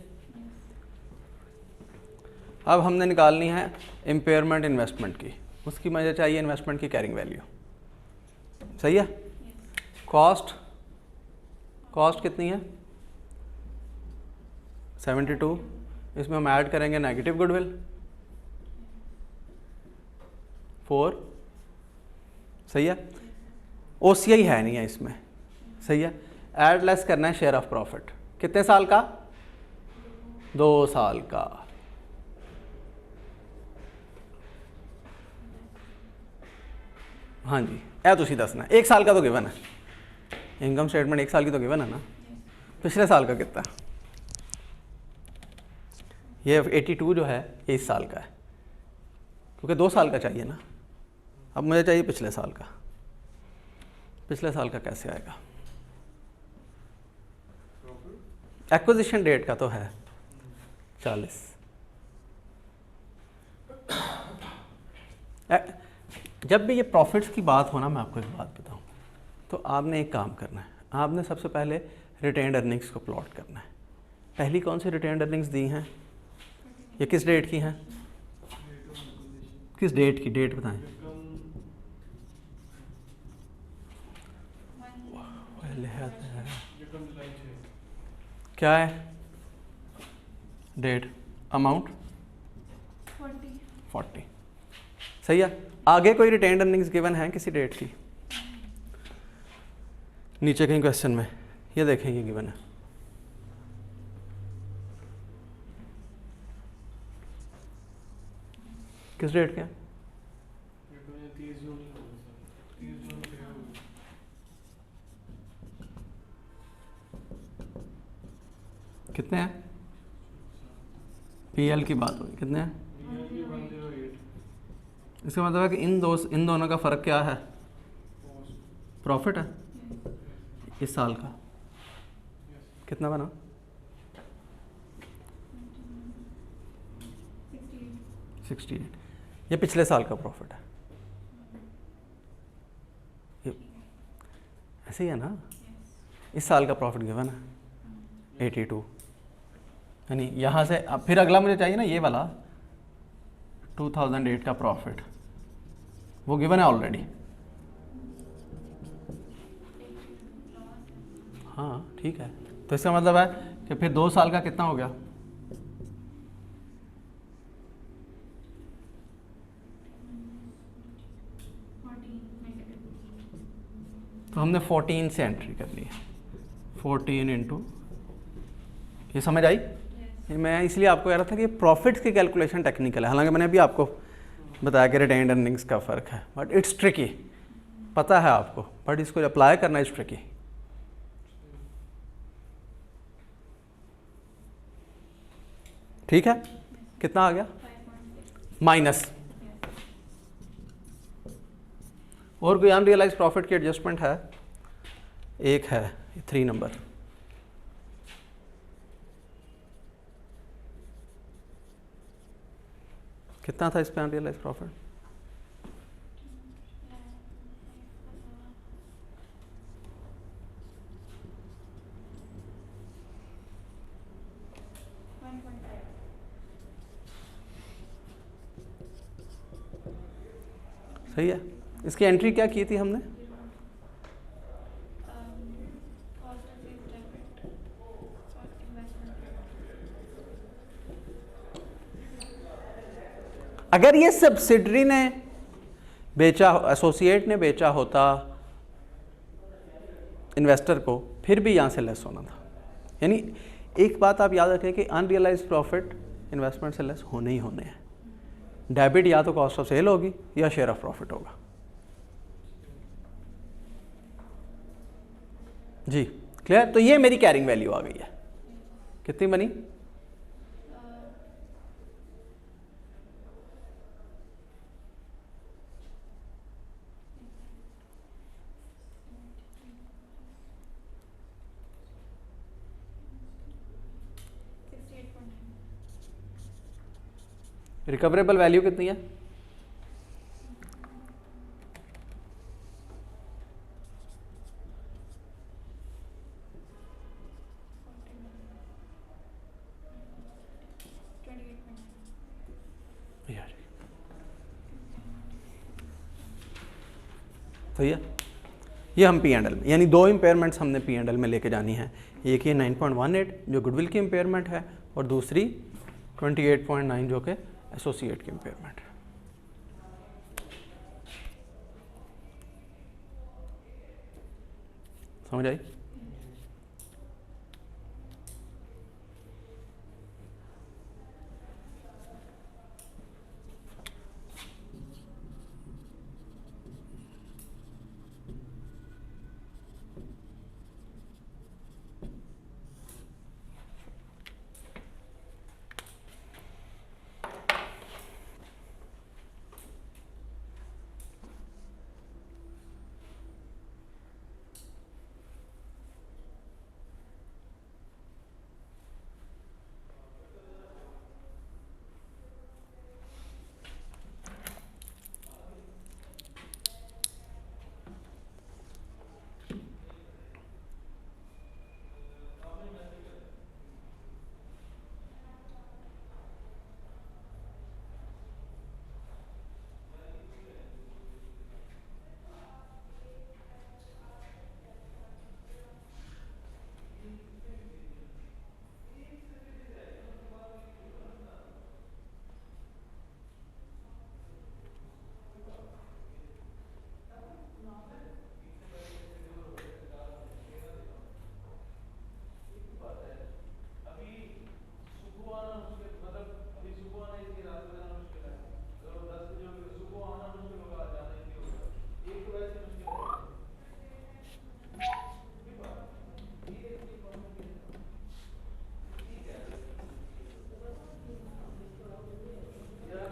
अब हमने निकालनी है इम्पेयरमेंट इन्वेस्टमेंट की, उसकी मुझे चाहिए इन्वेस्टमेंट की कैरिंग वैल्यू। सही है। कॉस्ट कितनी है 72, इसमें हम ऐड करेंगे नेगेटिव गुडविल 4, सही है। OCI है नहीं है इसमें, सही है। ऐड लेस करना है शेयर ऑफ प्रॉफिट, कितने साल का? 2 साल का। हाँ जी, ऐ तुसी दसना 1 साल का तो गिवन है, इनकम स्टेटमेंट 1 साल की तो गिवन है ना। पिछले साल का कितना? ये 82 जो है ये इस साल का है, क्योंकि 2 साल का चाहिए ना। अब मुझे चाहिए पिछले साल का। पिछले साल का कैसे आएगा? एक्विजिशन डेट का तो है 40। जब भी ये प्रॉफिट्स की बात हो ना, मैं आपको एक बात बताऊं, तो आपने एक काम करना है। आपने सबसे पहले रिटेन्ड अर्निंग्स को प्लॉट करना है। पहली कौन सी रिटेन्ड अर्निंग्स दी हैं? ये किस डेट की हैं? किस डेट की? डेट बताएं। क्या है डेट? अमाउंट 40, सही है। आगे कोई रिटेन्ड अर्निंग्स गिवन है किसी डेट की? नीचे कहीं क्वेश्चन में ये देखें, ये गिवन है। किस डेट के? कितने हैं? PL की बात होगी, कितने हैं? इसका मतलब है कि इन दोनों का फ़र्क क्या है? प्रॉफिट है। इस साल का कितना बना? 68। ये पिछले साल का प्रॉफिट है। ये ऐसे ही है ना। इस साल का प्रॉफिट गिवन है 82, यानी यहाँ से अब फिर अगला मुझे चाहिए ना ये वाला 2008 का प्रॉफिट, वो गिवन है ऑलरेडी। हाँ ठीक है, तो इसका मतलब है कि फिर 2 साल का कितना हो गया? तो हमने 14 से एंट्री कर ली है, 14 इंटू, ये समझ आई? मैं इसलिए आपको कह रहा था कि प्रॉफिट्स की कैलकुलेशन टेक्निकल है, हालांकि मैंने अभी आपको बताया कि रिटेन्ड अर्निंग्स का फ़र्क है, बट इट्स ट्रिकी, पता है आपको, बट इसको अप्लाई करना इट्स ट्रिकी। ठीक है, कितना आ गया? माइनस। और कोई अनरियलाइज प्रॉफिट की एडजस्टमेंट है? एक है, 3 नंबर। कितना था इस पे अनरियलाइज प्रॉफिट? सही है। इसकी एंट्री क्या की थी हमने? अगर ये सब्सिडरी ने बेचा, एसोसिएट ने बेचा होता इन्वेस्टर को, फिर भी यहाँ से लेस होना था। यानी एक बात आप याद रखें कि अनरियलाइज प्रॉफिट इन्वेस्टमेंट से लेस होने ही होने हैं। डेबिट या तो कॉस्ट ऑफ सेल होगी या शेयर ऑफ प्रॉफिट होगा। जी क्लियर? तो ये मेरी कैरिंग वैल्यू आ गई है, कितनी बनी? रिकवरेबल वैल्यू कितनी है? सही है। ये हम पी एंड एल में, यानी 2 इम्पेयरमेंट्स हमने पी एंड एल में लेके जानी है। एक ये 9.18 जो गुडविल की इम्पेयरमेंट है, और दूसरी 28.9 जो कि एसोसिएट की इम्पेयरमेंट है। समझ आई?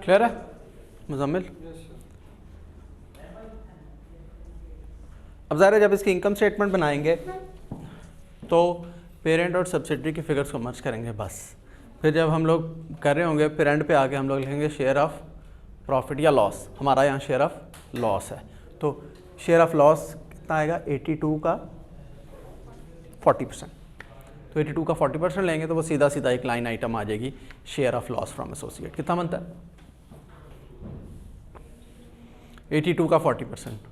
क्लियर है मुजम्मिल? अब ज़ाहिर है जब इसकी इनकम स्टेटमेंट बनाएंगे तो पेरेंट और सब्सिडरी की फिगर्स को मर्ज करेंगे बस। फिर जब हम लोग कर रहे होंगे फिर एंड पे आके हम लोग लिखेंगे शेयर ऑफ प्रॉफिट या लॉस। हमारा यहाँ शेयर ऑफ लॉस है, तो शेयर ऑफ लॉस कितना आएगा? 82 का 40%। तो 82 का 40% लेंगे तो वो सीधा सीधा एक लाइन आइटम आ जाएगी, share of loss from associate. कितना बनता है? 82 का 40%,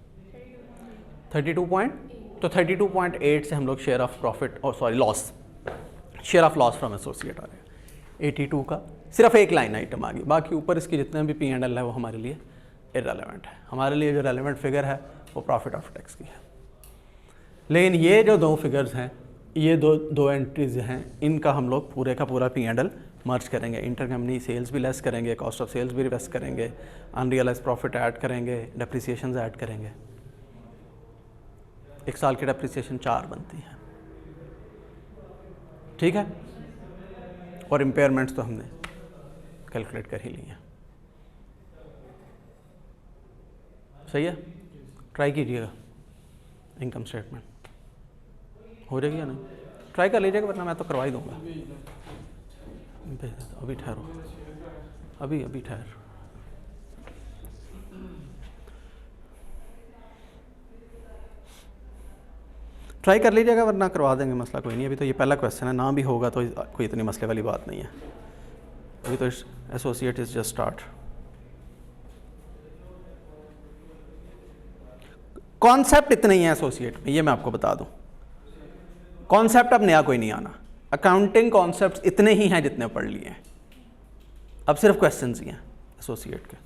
32.8। तो 32.8 से हम लोग शेयर ऑफ प्रॉफिट और sorry loss, share of loss from associate आ रहा है 82 का, सिर्फ एक लाइन आइटम आ गई, बाकी ऊपर इसके जितने भी P&L है वो हमारे लिए इररेलेवेंट है। हमारे लिए जो रेलेवेंट फिगर है वो प्रॉफिट आफ्टर टैक्स की है। लेकिन ये जो दो फिगर्स हैं, ये दो एंट्रीज हैं, इनका हम लोग पूरे का पूरा P&L मर्ज करेंगे, इंटर कंपनी सेल्स भी लेस करेंगे, कॉस्ट ऑफ सेल्स भी लेस करेंगे, अनरियलाइज प्रॉफिट ऐड करेंगे, डेप्रिसिएशन ऐड करेंगे। एक साल की डेप्रिसिएशन 4 बनती है, ठीक है, और इम्पेयरमेंट्स तो हमने कैलकुलेट कर ही ली हैं। सही है, ट्राई कीजिएगा, इनकम स्टेटमेंट हो जाएगी या नहीं, ट्राई कर लीजिएगा, वरना मैं तो करवा ही दूंगा। अभी ठहरो, अभी ठहर। ट्राई कर लीजिएगा, वरना करवा देंगे, मसला कोई नहीं। अभी तो ये पहला क्वेश्चन है, ना भी होगा तो कोई इतनी मसले वाली बात नहीं है। अभी तो associate is just start. Concept इतने ही है एसोसिएट में, ये मैं आपको बता दूं। कॉन्सेप्ट अब नया कोई नहीं आना, अकाउंटिंग कॉन्सेप्ट्स इतने ही हैं जितने पढ़ लिए हैं, अब सिर्फ क्वेश्चंस ही हैं एसोसिएट के।